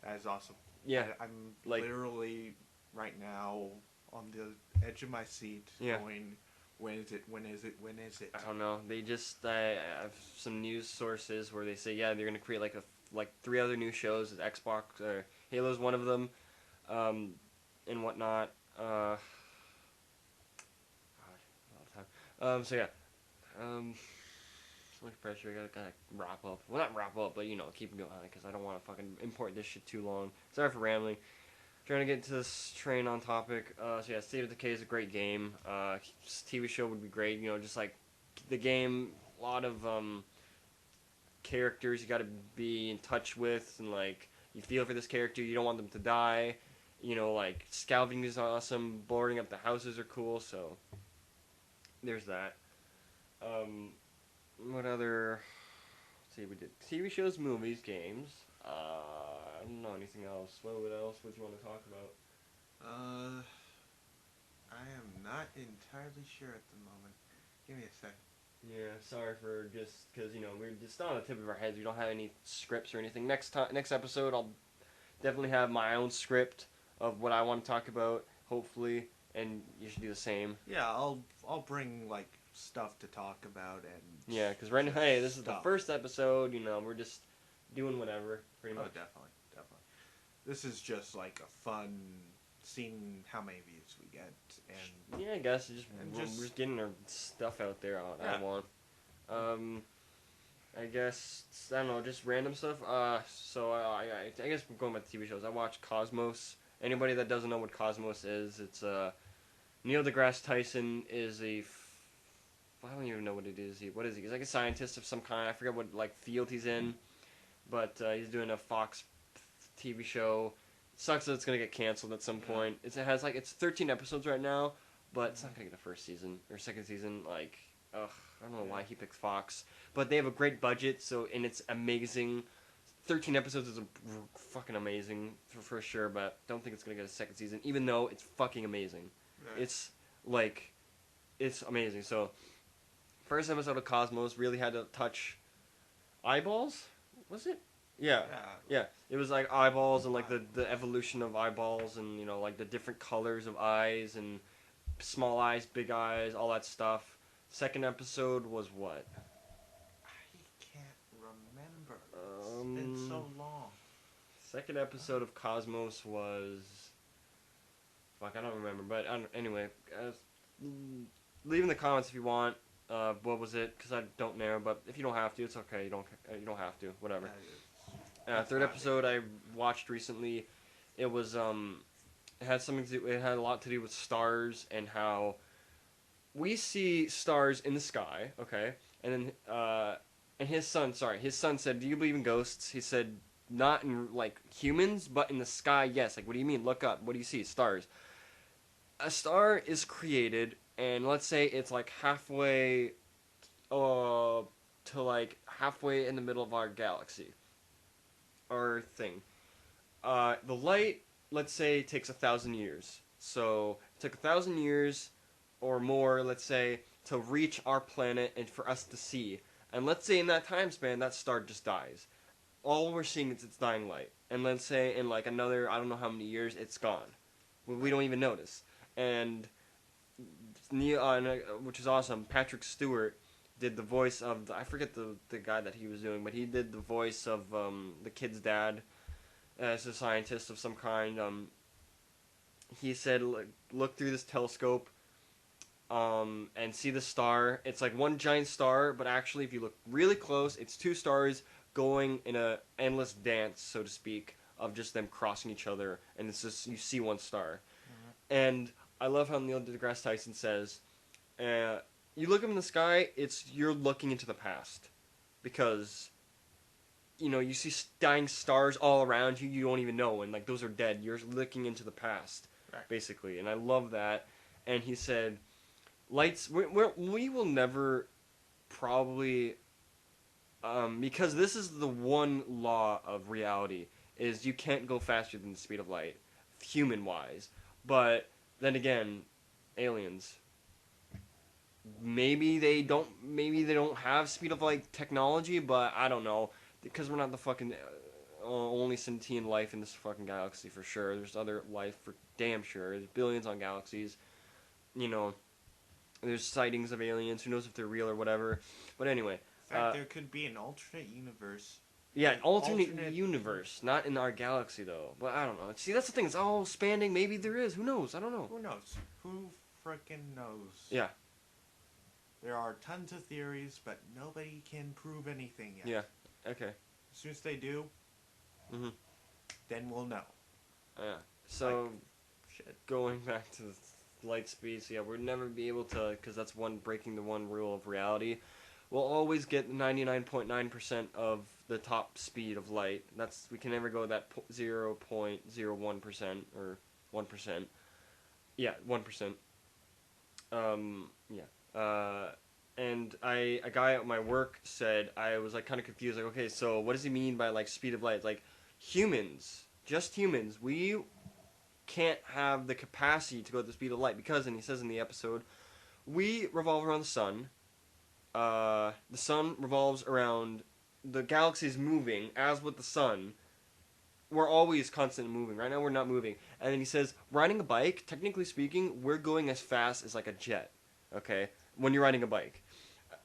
That is awesome. Yeah, I'm like- literally right now on the edge of my seat going, when is it? I don't know. They just I have some news sources where they say they're gonna create like 3 other new shows. Xbox, Halo's one of them, and whatnot. God, a lot of time. So yeah, so much pressure. I gotta wrap up. Well, not wrap up, but keep going because I don't want to fucking import this shit too long. Sorry for rambling. Trying to get into this train on topic. So yeah, State of Decay is a great game. TV show would be great. Just like the game, a lot of characters you got to be in touch with, and like you feel for this character. You don't want them to die. Like scavenging is awesome. Boarding up the houses are cool. So there's that. What other? Let's see, we did TV shows, movies, games. I don't know anything else. What else would you want to talk about? Uh, I am not entirely sure at the moment. Give me a second. Yeah, sorry for just because we're just on the tip of our heads. We don't have any scripts or anything. Next episode, I'll definitely have my own script of what I want to talk about. Hopefully, and you should do the same. Yeah, I'll bring like stuff to talk about and Yeah, because right now, hey, this is the stuff. first episode. We're just doing whatever, pretty Oh, much. definitely. This is just like a fun seeing how many views we get and Yeah, I guess we're just just getting our stuff out there. I yeah. want. I guess I don't know, just random stuff. So I guess we're going back to TV shows. I watch Cosmos. Anybody that doesn't know what Cosmos is, it's Neil deGrasse Tyson is I don't even know what it is. What is he? He's like a scientist of some kind. I forget what like field he's in, but he's doing a Fox TV show. It sucks that it's gonna get canceled at some point. It has like it's 13 episodes right now, but it's not gonna get a first season or second season. Like, ugh, I don't know why he picked Fox, but they have a great budget, and it's amazing. 13 episodes is fucking amazing for sure, but don't think it's gonna get a second season, even though it's fucking amazing. Right. It's amazing. So, first episode of Cosmos really had to touch eyeballs. Was it? Yeah. Yeah, it was like eyeballs and like the evolution of eyeballs and like the different colors of eyes and small eyes, big eyes, all that stuff. Second episode was what? I can't remember. It's been so long. Second episode of Cosmos was fuck, I don't remember. But anyway, leave in the comments if you want. What was it? Because I don't know. But if you don't have to, it's okay. You don't have to. Whatever. Third episode I watched recently. It was it had something to do, it had a lot to do with stars and how we see stars in the sky, okay? And then and his son said, "Do you believe in ghosts?" He said, "Not in like humans, but in the sky, yes." Like, what do you mean? Look up. What do you see? Stars. A star is created, and let's say it's like halfway to like halfway in the middle of our galaxy or thing. The light, let's say, takes 1,000 years. So it took 1,000 years or more, let's say, to reach our planet and for us to see. And let's say in that time span, that star just dies. All we're seeing is its dying light. And let's say in like another, I don't know how many years, it's gone. We don't even notice. And which is awesome. Patrick Stewart did the voice of I forget the guy that he was doing, but he did the voice of the kid's dad as a scientist of some kind. He said, look through this telescope and see the star. It's like one giant star, but actually, if you look really close, it's two stars going in a endless dance, so to speak, of just them crossing each other, and it's just you see one star. And I love how Neil deGrasse Tyson says, you look up in the sky, you're looking into the past, because you see dying stars all around you. You don't even know, and like those are dead. You're looking into the past, right. Basically. And I love that. And he said, lights. We will never probably, because this is the one law of reality is you can't go faster than the speed of light, human wise. But then again, aliens. Maybe they don't have speed of light technology, but I don't know. Because we're not the fucking only sentient life in this fucking galaxy for sure. There's other life for damn sure. There's billions on galaxies. There's sightings of aliens. Who knows if they're real or whatever. But anyway. In fact, there could be an alternate universe. Yeah, an alternate universe. Not in our galaxy, though. But I don't know. See, that's the thing. It's all spanning. Maybe there is. Who knows? I don't know. Who knows? Who frickin' knows? Yeah. There are tons of theories, but nobody can prove anything yet. Yeah. Okay. As soon as they do, then we'll know. Yeah. So, going back to the light speed, so yeah, we'll never be able to, because that's breaking the one rule of reality. We'll always get 99.9% of the top speed of light. We can never go that 0.01% or 1%. Yeah, 1%. Yeah. And a guy at my work said, I was like kind of confused, like, okay, so what does he mean by like speed of light? Like, humans, just humans, we can't have the capacity to go at the speed of light because, and he says in the episode, we revolve around the sun. The sun revolves around the galaxy's moving, as with the sun. We're always constantly moving. Right now, we're not moving. And then he says, riding a bike, technically speaking, we're going as fast as like a jet. Okay, when you're riding a bike,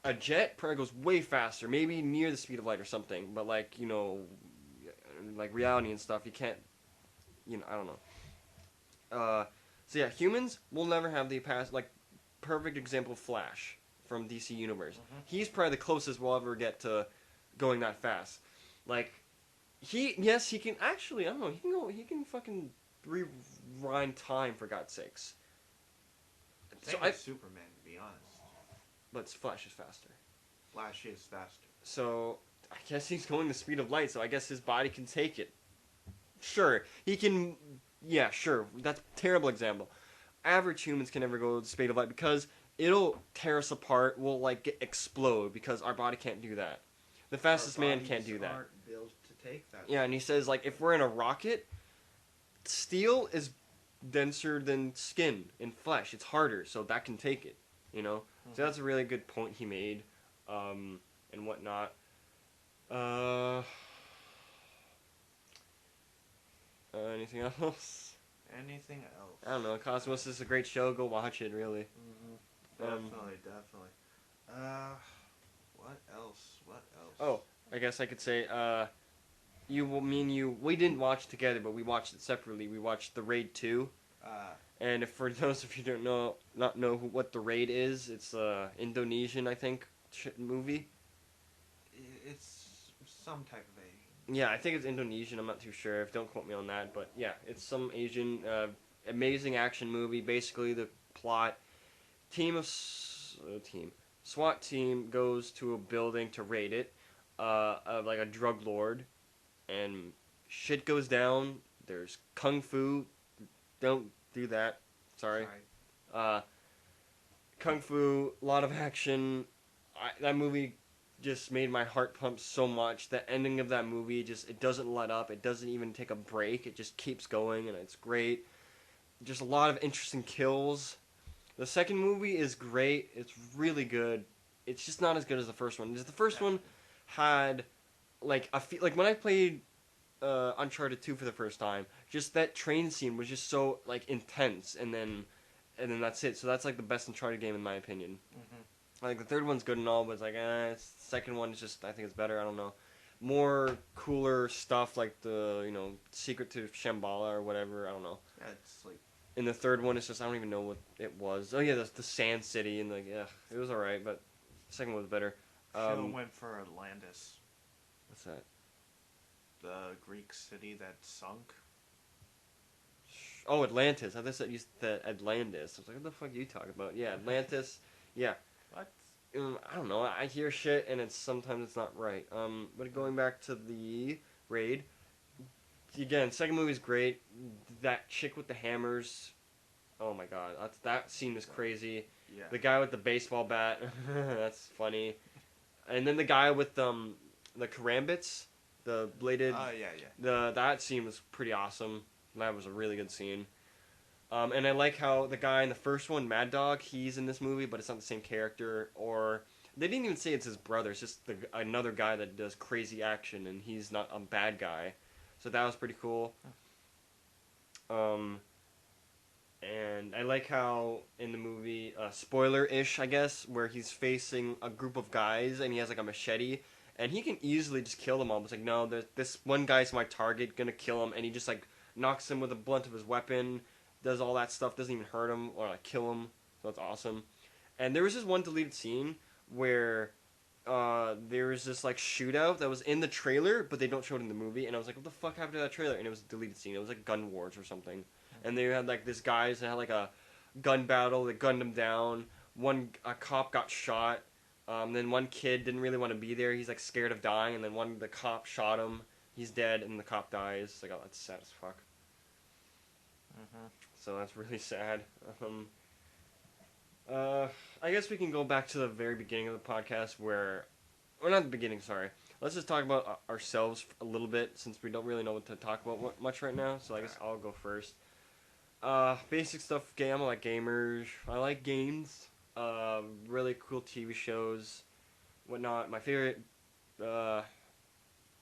a jet probably goes way faster, maybe near the speed of light or something. But like like reality and stuff, you can't. I don't know. So yeah, humans will never have the past. Like, perfect example, Flash from DC Universe. Mm-hmm. He's probably the closest we'll ever get to going that fast. Like, yes, he can actually. I don't know. He can go. He can fucking rewind time for God's sakes. Same with Superman, to be honest. But Flash is faster. Flash is faster. So I guess he's going the speed of light. So I guess his body can take it. Sure, he can. Yeah, sure. That's a terrible example. Average humans can never go the speed of light because it'll tear us apart. We'll like explode because our body can't do that. The fastest man can't do that. Aren't built to take that. Yeah, and he says like if we're in a rocket, steel is denser than skin and flesh. It's harder, so that can take it. So that's a really good point he made, and whatnot. Anything else? Anything else? I don't know. Cosmos is a great show. Go watch it. Really. Definitely. What else? Oh, I guess I could say. Me and you. We didn't watch together, but we watched it separately. We watched The Raid 2. And if for those of you who don't know what The Raid is, it's Indonesian, I think, movie. It's some type of Asian. Yeah, I think it's Indonesian. I'm not too sure. Don't quote me on that, but yeah, it's some Asian amazing action movie. Basically, the plot: SWAT team goes to a building to raid it, like a drug lord, and shit goes down. There's kung fu. Don't do that. Sorry. Kung fu, a lot of action. That movie just made my heart pump so much. The ending of that movie it doesn't let up. It doesn't even take a break. It just keeps going, and it's great. Just a lot of interesting kills. The second movie is great. It's really good. It's just not as good as the first one. The first one had like when I played Uncharted 2 for the first time, just that train scene was just so like intense, and then that's it. So that's like the best Uncharted game in my opinion. Mm-hmm. Like the third one's good and all, but it's like the second one is just I think it's better. I don't know, more cooler stuff like the Secret to Shambhala or whatever. I don't know. Yeah, it's like. In the third one, it's just I don't even know what it was. Oh yeah, the Sand City and like it was alright, but the second one was better. Show went for Atlantis. What's that? The Greek city that sunk. Oh, Atlantis. I thought you said Atlantis. I was like, what the fuck are you talking about? Yeah, Atlantis. Yeah. What? I don't know. I hear shit, and sometimes it's not right. But going back to the raid, again, second movie's great. That chick with the hammers. Oh my god, that scene was crazy. Yeah. The guy with the baseball bat. That's funny. And then the guy with the karambits, the bladed. Oh yeah. That scene was pretty awesome. That was a really good scene. And I like how the guy in the first one, Mad Dog, he's in this movie, but it's not the same character. Or they didn't even say it's his brother. It's just another guy that does crazy action, and he's not a bad guy. So that was pretty cool. And I like how in the movie, spoiler-ish, I guess, where he's facing a group of guys and he has like a machete, and he can easily just kill them all. But it's like, no, this one guy's my target, gonna kill him, and he just like knocks him with the blunt of his weapon, does all that stuff, doesn't even hurt him or like kill him. So that's awesome. And there was this one deleted scene where there was this like shootout that was in the trailer, but they don't show it in the movie. And I was like, what the fuck happened to that trailer? And it was a deleted scene. It was like Gun Wars or something. And they had like this guys that had like a gun battle. They gunned him down. A cop got shot. Then one kid didn't really want to be there. He's like scared of dying. And then the cop shot him. He's dead, and the cop dies. It's like, oh, that's sad as fuck. So that's really sad. Um, I guess we can go back to the very beginning of the podcast where, or not the beginning, sorry. Let's just talk about ourselves a little bit since we don't really know what to talk about much right now. So I guess I'll go first. Basic stuff. I'm like gamers. I like games. Really cool TV shows, whatnot. My favorite uh,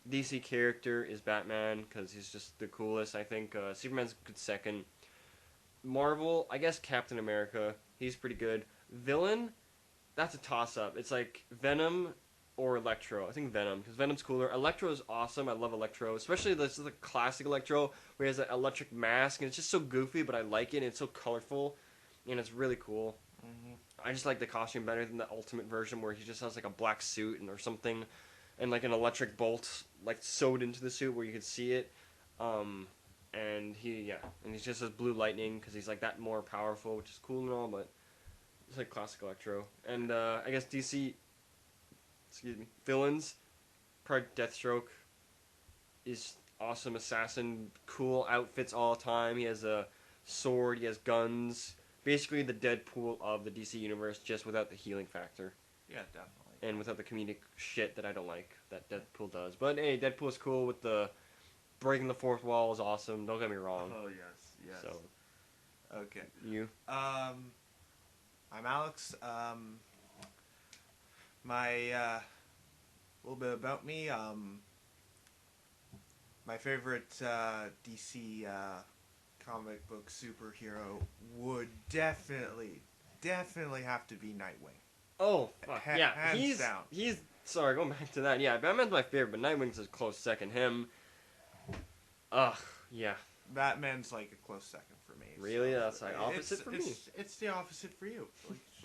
DC character is Batman because he's just the coolest. I think Superman's a good second. Marvel, I guess Captain America. He's pretty good. Villain, that's a toss up. It's like Venom or Electro. I think Venom because Venom's cooler. Electro is awesome. I love Electro, especially the classic Electro where he has that electric mask and it's just so goofy, but I like it. And it's so colorful, and it's really cool. I just like the costume better than the Ultimate version where he just has like a black suit and or something, and like an electric bolt like sewed into the suit where you could see it. And he just has blue lightning because he's like that more powerful, which is cool and all, but it's like classic Electro. And I guess DC, excuse me, villains, probably Deathstroke is awesome assassin, cool outfits all the time. He has a sword, he has guns, basically the Deadpool of the DC universe, just without the healing factor. Yeah, definitely. And without the comedic shit that I don't like that Deadpool does. But hey, Deadpool's cool with the breaking the fourth wall is awesome. Don't get me wrong. Oh yes. So, Okay. you? I'm Alex. My little bit about me. My favorite DC comic book superhero would definitely have to be Nightwing. Oh, fuck. Yeah, hands down. He's sorry, going back to that. Yeah, Batman's my favorite, but Nightwing's a close second. Him. Ugh, yeah. Batman's like a close second for me. Really? So That's like opposite for me. It's the opposite for you.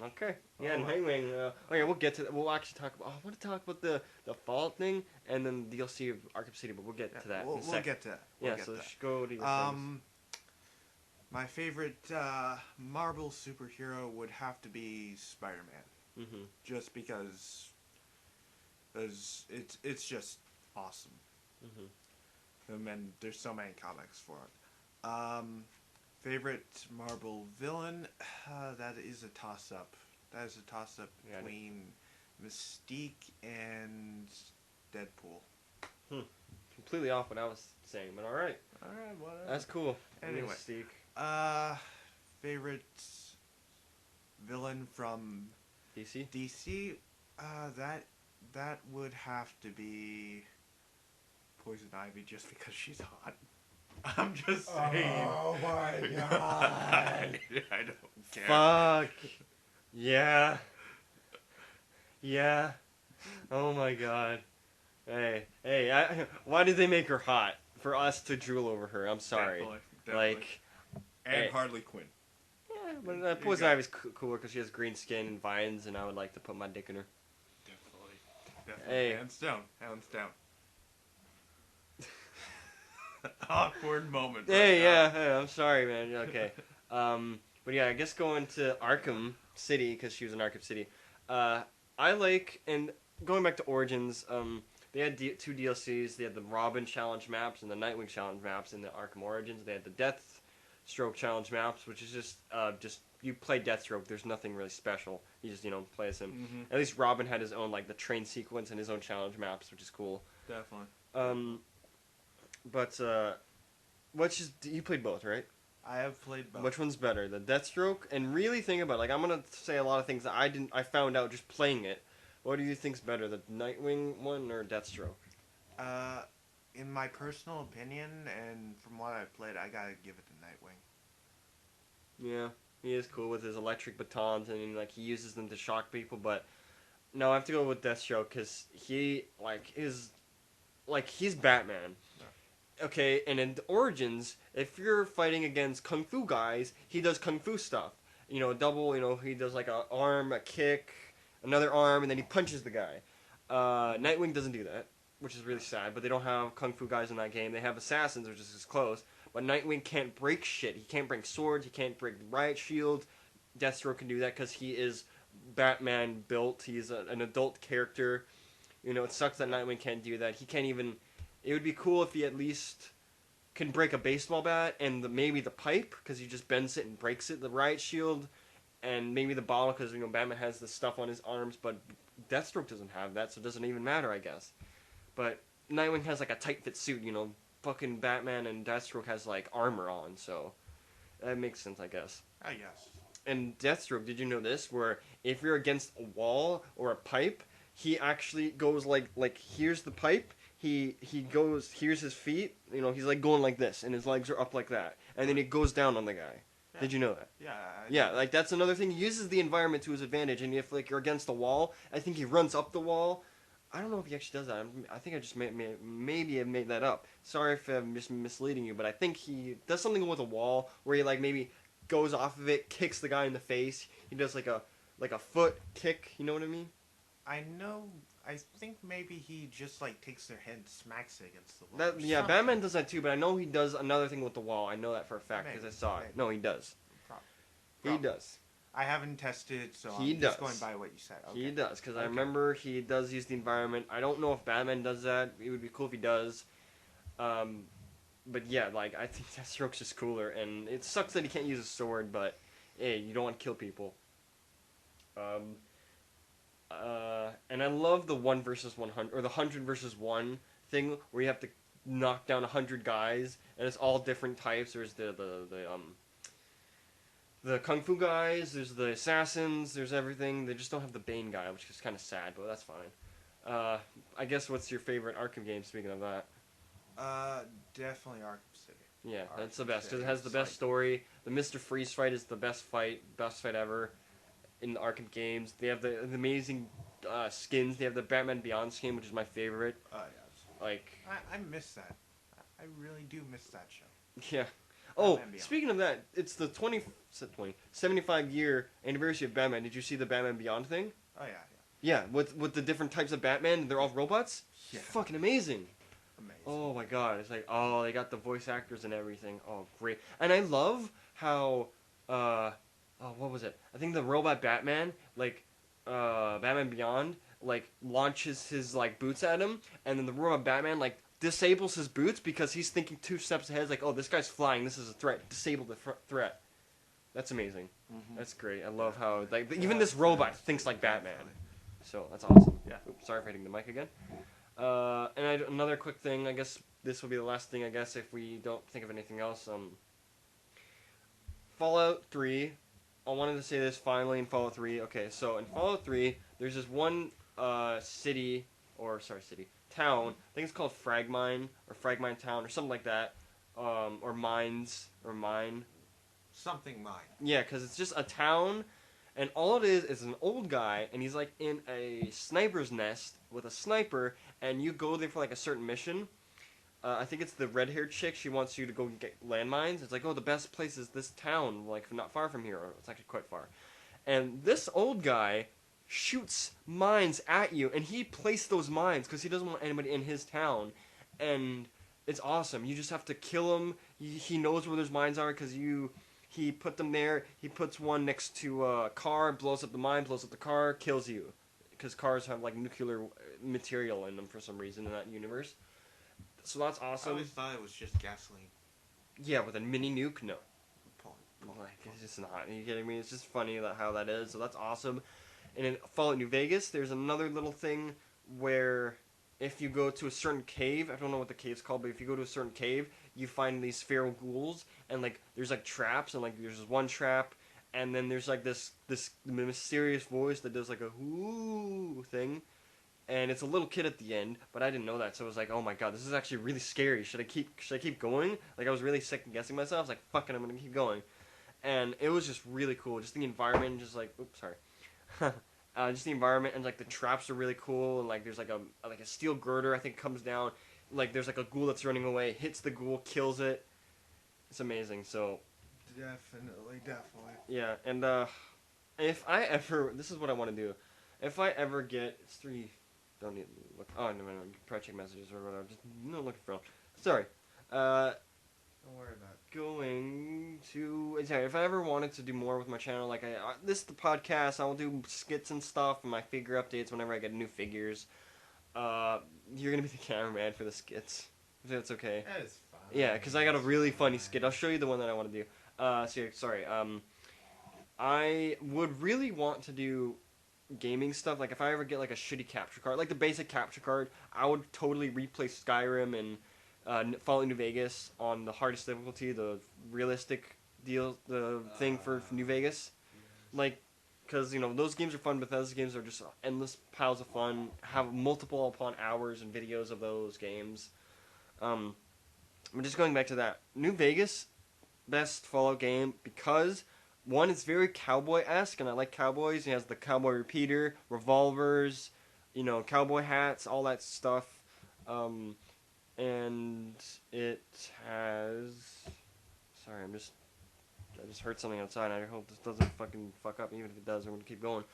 Okay. Yeah, Nightwing. Okay, we'll get to that. We'll actually talk about. I want to talk about the Fallout thing and then the DLC of Arkham City, but we'll get to that. We'll get to that. Yeah, so let's go to your things. My favorite Marvel superhero would have to be Spider-Man. Mm-hmm. Just because it's just awesome. Mm-hmm. And there's so many comics for it. Favorite Marvel villain? That is a toss-up. That is a toss-up between Mystique and Deadpool. Completely off what I was saying, but alright. Alright, whatever. That's cool. Anyway. Mystique. Favorite villain from DC? DC? That would have to be Poison Ivy just because she's hot. I'm just saying. Oh my god. I don't care. Fuck. Yeah. Yeah. Oh my god. Hey. Why did they make her hot? For us to drool over her. I'm sorry. Definitely. Like. And hey. Harley Quinn. Yeah, but Poison Ivy's cooler because she has green skin and vines, and I would like to put my dick in her. Definitely. Hey. Hands down. Awkward moment. Hey, I'm sorry, man. Okay. But yeah, I guess going to Arkham City because she was in Arkham City. I like, and going back to Origins, they had two DLCs. They had the Robin challenge maps and the Nightwing challenge maps in the Arkham Origins. They had the Deathstroke challenge maps, which is just you play Deathstroke. There's nothing really special. You just play as him. Mm-hmm. At least Robin had his own like the train sequence and his own challenge maps, which is cool. Definitely. But you played both, right? I have played both. Which one's better, the Deathstroke? And really think about it. Like I'm gonna say a lot of things that I found out just playing it. What do you think's better, the Nightwing one or Deathstroke? In my personal opinion, and from what I've played, I gotta give it to Nightwing. Yeah, he is cool with his electric batons, and like he uses them to shock people. But no, I have to go with Deathstroke because he's Batman. Okay, and in Origins, if you're fighting against Kung Fu guys, he does Kung Fu stuff. Double, he does like an arm, a kick, another arm, and then he punches the guy. Nightwing doesn't do that, which is really sad, but they don't have Kung Fu guys in that game. They have assassins, which is as close, but Nightwing can't break shit. He can't break swords, he can't break riot shields. Deathstroke can do that because he is Batman built. He's an adult character. It sucks that Nightwing can't do that. He can't even... It would be cool if he at least can break a baseball bat, and maybe the pipe because he just bends it and breaks it. The riot shield, and maybe the bottle because Batman has the stuff on his arms, but Deathstroke doesn't have that, so it doesn't even matter, I guess. But Nightwing has like a tight fit suit. Fucking Batman and Deathstroke has like armor on, so that makes sense, I guess. I guess. And Deathstroke, did you know this? Where if you're against a wall or a pipe, he actually goes like here's the pipe. He goes, here's his feet. He's like going like this, and his legs are up like that, and then he goes down on the guy. Yeah. Did you know that? Yeah. Yeah, like that's another thing. He uses the environment to his advantage, and if like you're against the wall, I think he runs up the wall. I don't know if he actually does that. I think I just maybe have made that up. Sorry if I'm just misleading you, but I think he does something with a wall where he like maybe goes off of it, kicks the guy in the face. He does like a foot kick. You know what I mean? I know. I think maybe he just like takes their head, and smacks it against the wall. Yeah, Batman does that too, but I know he does another thing with the wall. I know that for a fact because I saw it. Maybe. No, he does. He does. I haven't tested, so He I'm does. just going by what you said. Okay. He does, because I remember he does use the environment. I don't know if Batman does that. It would be cool if he does. But yeah, like, I think Deathstroke's just cooler, and it sucks that he can't use a sword, but hey, you don't want to kill people. And I love the 1 versus 100, or the 100 versus 1 thing, where you have to knock down 100 guys, and it's all different types. There's the Kung Fu guys, there's the assassins, there's everything. They just don't have the Bane guy, which is kind of sad, but that's fine. I guess what's your favorite Arkham game, speaking of that? Definitely Arkham City. Yeah, Arkham that's the best, because City it has the is best like- story. The Mr. Freeze fight is the best fight ever in the Arkham games. They have the amazing skins. They have the Batman Beyond skin, which is my favorite. Yes. Like, I miss that. I really do miss that show. yeah. Oh, Batman Beyond. speaking of that, it's the 75-year anniversary of Batman. Did you see the Batman Beyond thing? Oh yeah. Yeah, with the different types of Batman, they're all robots. Yeah. Fucking amazing. Amazing. Oh my god, it's like, oh, they got the voice actors and everything. Oh, great. And I love how, what was it? I think the robot Batman, like, Batman Beyond, like, launches his, like, boots at him, and then the robot Batman, like, disables his boots because he's thinking 2 steps ahead, like, oh, this guy's flying, this is a threat. Disable the threat. That's amazing. Mm-hmm. That's great. I love how, like, even this robot thinks like Batman. So, that's awesome. Yeah. Oops, sorry for hitting the mic again. Another quick thing, I guess this will be the last thing, I guess, if we don't think of anything else. Fallout 3, I wanted to say this finally in Fallout 3. Okay, so in Fallout 3, there's this one town, I think it's called Fragmine, or Fragmine Town, or something like that, or Mine. Something mine. Yeah, because it's just a town, and all it is an old guy, and he's like in a sniper's nest with a sniper, and you go there for like a certain mission. I think it's the red-haired chick. She wants you to go get landmines. It's like, oh, the best place is this town, like not far from here. Or it's actually quite far. And this old guy shoots mines at you, and he placed those mines because he doesn't want anybody in his town. And it's awesome. You just have to kill him. He knows where those mines are because he put them there. He puts one next to a car, blows up the mine, blows up the car, kills you. Because cars have like nuclear material in them for some reason in that universe. So that's I awesome. always thought it was just gasoline. Yeah, with a mini nuke, no. Paul. Like, it's just not. Are you kidding me? It's just funny how that is. So that's awesome. And in Fallout New Vegas, there's another little thing where if you go to a certain cave, I don't know what the cave's called, but if you go to a certain cave, you find these feral ghouls, and like there's like traps, and like there's this one trap, and then there's like this mysterious voice that does like a whoo thing. And it's a little kid at the end, but I didn't know that, so I was like, oh my god, this is actually really scary. Should I keep going? Like, I was really second guessing myself. I was like, fuck it, I'm gonna keep going. And it was just really cool. Just the environment, just like, oops, sorry. Just the environment, and like the traps are really cool, and like there's like a steel girder, I think, comes down. Like there's like a ghoul that's running away, hits the ghoul, kills it. It's amazing. So Definitely. yeah, and if I ever, this is what I want to do. If I ever get, it's 3. Don't need to look. Oh, no. Probably check messages or whatever. Just no looking for. Sorry. Don't worry about it. Going to. Sorry, if I ever wanted to do more with my channel, like this is the podcast, I will do skits and stuff and my figure updates whenever I get new figures. You're gonna be the cameraman for the skits. If that's okay. That is fine. Yeah, because I got a really funny skit. I'll show you the one that I want to do. Sorry. I would really want to do gaming stuff. Like if I ever get like a shitty capture card, like the basic capture card, I would totally replace Skyrim and Fallout New Vegas on the hardest difficulty, the realistic deal, the thing for New Vegas. Like, because those games are fun. Bethesda games are just endless piles of fun. Have multiple upon hours and videos of those games. I'm just going back to that New Vegas best Fallout game because one, it's very cowboy-esque, and I like cowboys. It has the cowboy repeater, revolvers, cowboy hats, all that stuff. And it has. Sorry, I just heard something outside. I hope this doesn't fucking fuck up. Even if it does, I'm gonna keep going.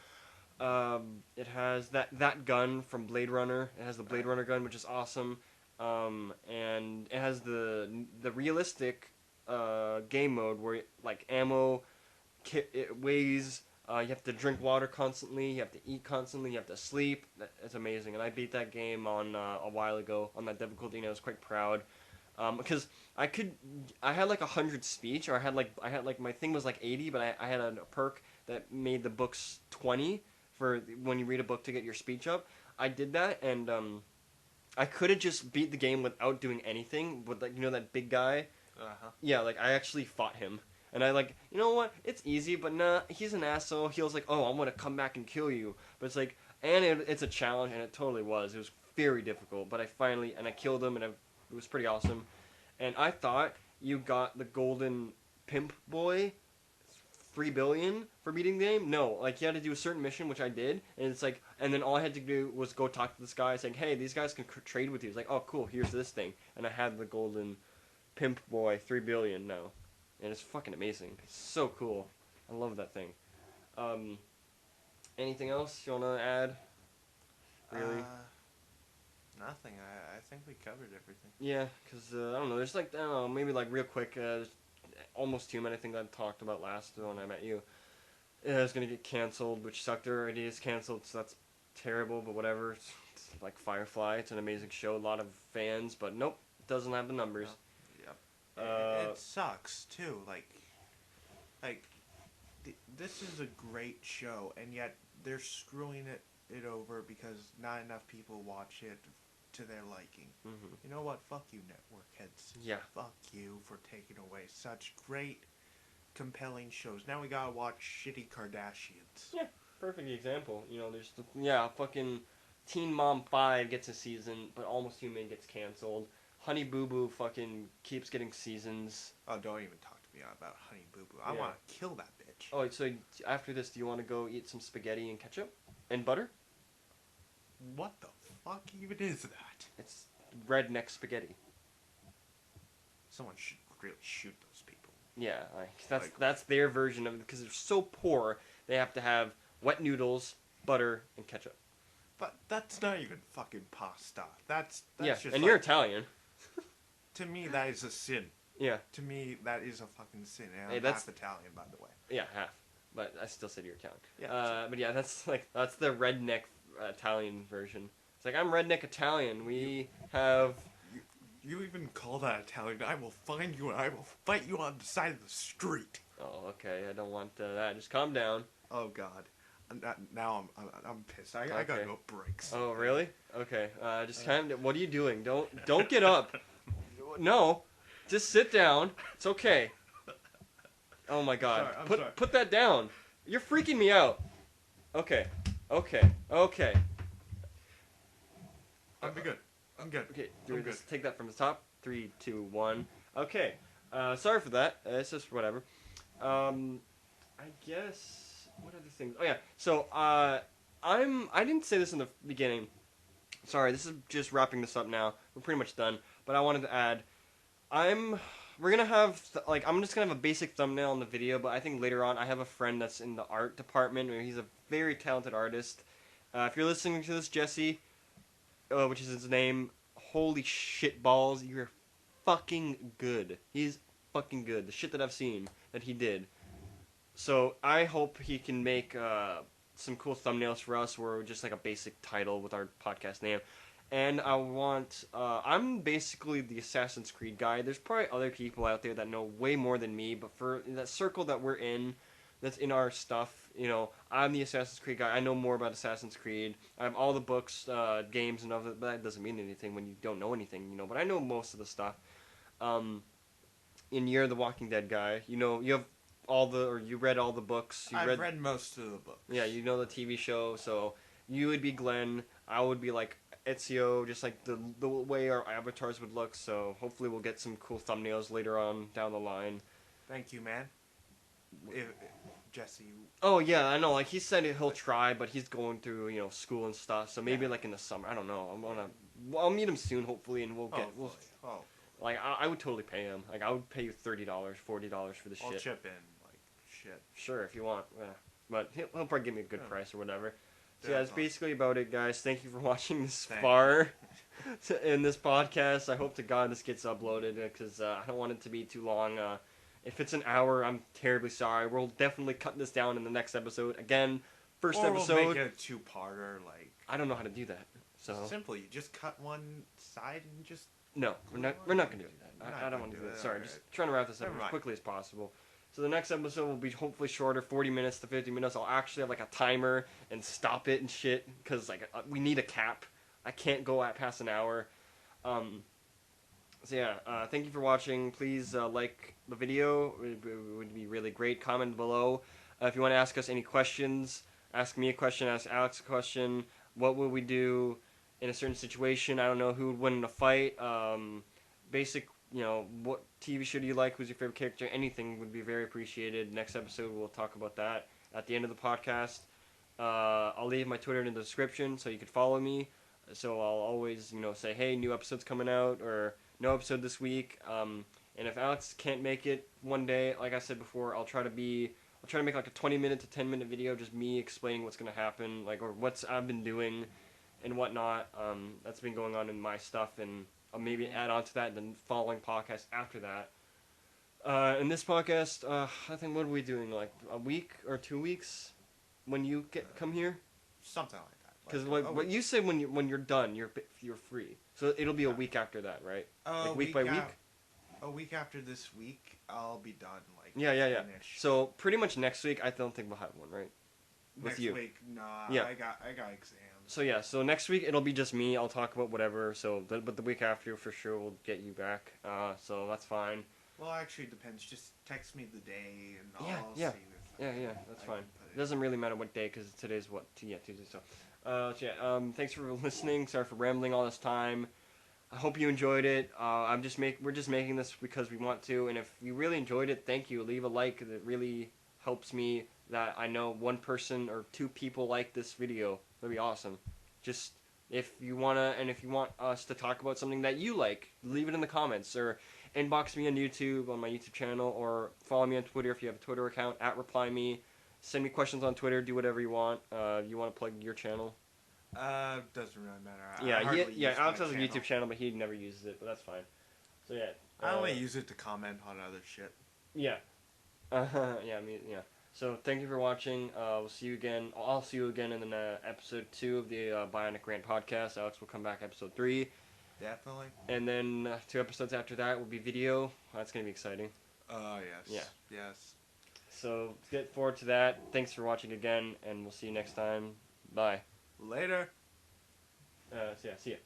It has that gun from Blade Runner. It has the Blade Runner gun, which is awesome. And it has the realistic game mode where like ammo, it weighs. You have to drink water constantly. You have to eat constantly. You have to sleep. It's amazing. And I beat that game on a while ago on that difficulty, and I was quite proud. Because I had like 100 speech, or I had like my thing was like 80, but I had a perk that made the books 20 for when you read a book to get your speech up. I did that, and I could have just beat the game without doing anything with like that big guy. Yeah, like I actually fought him, and I like what? It's easy, but nah, he's an asshole. He was like, oh, I'm gonna come back and kill you, but it's like, and it's a challenge, and it totally was. It was very difficult, but I killed him, and it was pretty awesome. And I thought you got the golden pimp boy 3 billion for beating the game. No, like you had to do a certain mission, which I did, and it's like, and then all I had to do was go talk to this guy saying, hey, these guys can trade with you. It's like, oh, cool, here's this thing, and I had the golden pimp boy 3 billion now, and it's fucking amazing. It's so cool. I love that thing. Anything else you want to add? Really? Nothing. I think we covered everything. Yeah, because I don't know. There's like, I don't know, maybe like real quick. There's almost Human. I think I talked about last when I met you. It's gonna get canceled, which sucked. It already is canceled, so that's terrible. But whatever. It's like Firefly. It's an amazing show. A lot of fans, but nope, it doesn't have the numbers. Yep. It sucks too. Like this is a great show, and yet they're screwing it over because not enough people watch it to their liking. Mm-hmm. You know what? Fuck you, network heads. Yeah. Fuck you for taking away such great, compelling shows. Now we gotta watch shitty Kardashians. Yeah, perfect example. There's fucking Teen Mom 5 gets a season, but Almost Human gets canceled. Honey Boo Boo fucking keeps getting seasons. Oh, don't even talk to me about Honey Boo Boo. I want to kill that bitch. Oh, so after this, do you want to go eat some spaghetti and ketchup and butter? What the fuck even is that? It's redneck spaghetti. Someone should really shoot those people. Yeah, that's their version of it because they're so poor. They have to have wet noodles, butter, and ketchup. But that's not even fucking pasta. That's yeah, just and like, you're Italian. To me, that is a sin. Yeah. To me, that is a fucking sin. And Hey, I'm that's half Italian, by the way. Yeah, half. But I still said you're Italian. Yeah. But yeah, that's the redneck Italian version. It's like, I'm redneck Italian. We have. You even call that Italian? I will find you and I will fight you on the side of the street. Oh, okay. I don't want that. Just calm down. Oh God. Now I'm pissed. I got no breaks. Oh really? Okay. Just kind of. What are you doing? Don't get up. No. Just sit down. It's okay. Oh my God. Sorry, Put that down. You're freaking me out. Okay. Okay. I'm good. I'm good. Okay. I'm good. Take that from the top. 3, 2, 1. Okay. Sorry for that. It's just whatever. I guess. What other things? Oh yeah. So I didn't say this in the beginning. Sorry. This is just wrapping this up now. We're pretty much done. But I wanted to add. We're gonna have I'm just gonna have a basic thumbnail in the video, but I think later on I have a friend that's in the art department. He's a very talented artist. If you're listening to this, Jesse, which is his name, holy shit balls, you're fucking good. He's fucking good. The shit that I've seen that he did. So I hope he can make some cool thumbnails for us, where just like a basic title with our podcast name. And I want, I'm basically the Assassin's Creed guy. There's probably other people out there that know way more than me, but for that circle that we're in, that's in our stuff, I'm the Assassin's Creed guy. I know more about Assassin's Creed. I have all the books, games, and other, but that doesn't mean anything when you don't know anything, but I know most of the stuff. Um, and you're the Walking Dead guy. You have or you read all the books. I've read most of the books. Yeah, you know the TV show, so you would be Glenn. I would be like Ezio, just like the way our avatars would look. So hopefully we'll get some cool thumbnails later on down the line. Thank you, man. Jesse. Oh yeah, I know. Like he said, he'll try, but he's going through school and stuff. So maybe Yeah. like in the summer. I don't know. I'll meet him soon, hopefully, and we'll get. Like I would totally pay him. Like I would pay you $30, $40 for the I'll shit. chip in like shit. Sure, if you want. Yeah. But he'll probably give me a good Yeah. price or whatever. So Yeah, yeah, that's awesome. basically about it, guys. Thank you for watching this Thank far in this podcast. I hope to God this gets uploaded because I don't want it to be too long. If it's an hour, I'm terribly sorry. We'll definitely cut this down in the next episode. Again, first Or episode. we'll make it a two-parter. Like I don't know how to do that. So simple. You just cut one side and just. no, we're not gonna do that. We're not I don't gonna want to do do that. that, Sorry, alright. just trying to wrap this up Never as mind. quickly as possible. So the next episode will be hopefully shorter, 40 minutes to 50 minutes. I'll actually have like a timer and stop it and shit because like we need a cap. I can't go at past an hour. So yeah, thank you for watching. Please like the video. It would be really great. Comment below if you want to ask us any questions. Ask me a question. Ask Alex a question. What would we do in a certain situation? I don't know who would win in a fight. Basic. What TV show do you like? Who's your favorite character? Anything would be very appreciated. Next episode, we'll talk about that at the end of the podcast. I'll leave my Twitter in the description so you can follow me. So I'll always, say, hey, new episode's coming out, or no episode this week. And if Alex can't make it one day, like I said before, I'll try to make like a 20-minute to 10-minute video, just me explaining what's gonna happen, like or what's I've been doing, and whatnot. That's been going on in my stuff, and I'll maybe add on to that in the following podcast after that. In this podcast, I think what are we doing? Like a week or 2 weeks when you come here? Something like that. Because what you said when you're done, you're free. So it'll be a week after that, right? Like week by week. A week after this week, I'll be done. Like Yeah. finished. So pretty much next week, I don't think we'll have one, right? With Next you. week, nah. Yeah. I got exams. So yeah, so next week it'll be just me. I'll talk about whatever. But the week after, for sure, we'll get you back. So that's fine. Well, actually, it depends. Just text me the day, and I'll Yeah. see if Yeah, that's I fine. can put It doesn't really matter what day, because today's what? Tuesday. So, thanks for listening. Sorry for rambling all this time. I hope you enjoyed it. We're just making this because we want to, and if you really enjoyed it, thank you. Leave a like. It really helps me that I know one person or two people like this video. That'd be awesome. Just if you want us to talk about something that you like, leave it in the comments or inbox me on YouTube on my YouTube channel, or follow me on Twitter if you have a Twitter account @ReplyMe. Send me questions on Twitter. Do whatever you want. You want to plug your channel? Doesn't really matter. Alex has a YouTube channel, but he never uses it, but that's fine. So yeah. I only use it to comment on other shit. Yeah. Yeah. So thank you for watching. We'll see you again. I'll see you again in the episode 2 of the Bionic Rant podcast. Alex will come back episode 3. Definitely. And then 2 episodes after that will be video. That's going to be exciting. Yes. Yeah. Yes. So get forward to that. Thanks for watching again, and we'll see you next time. Bye. Later. See ya.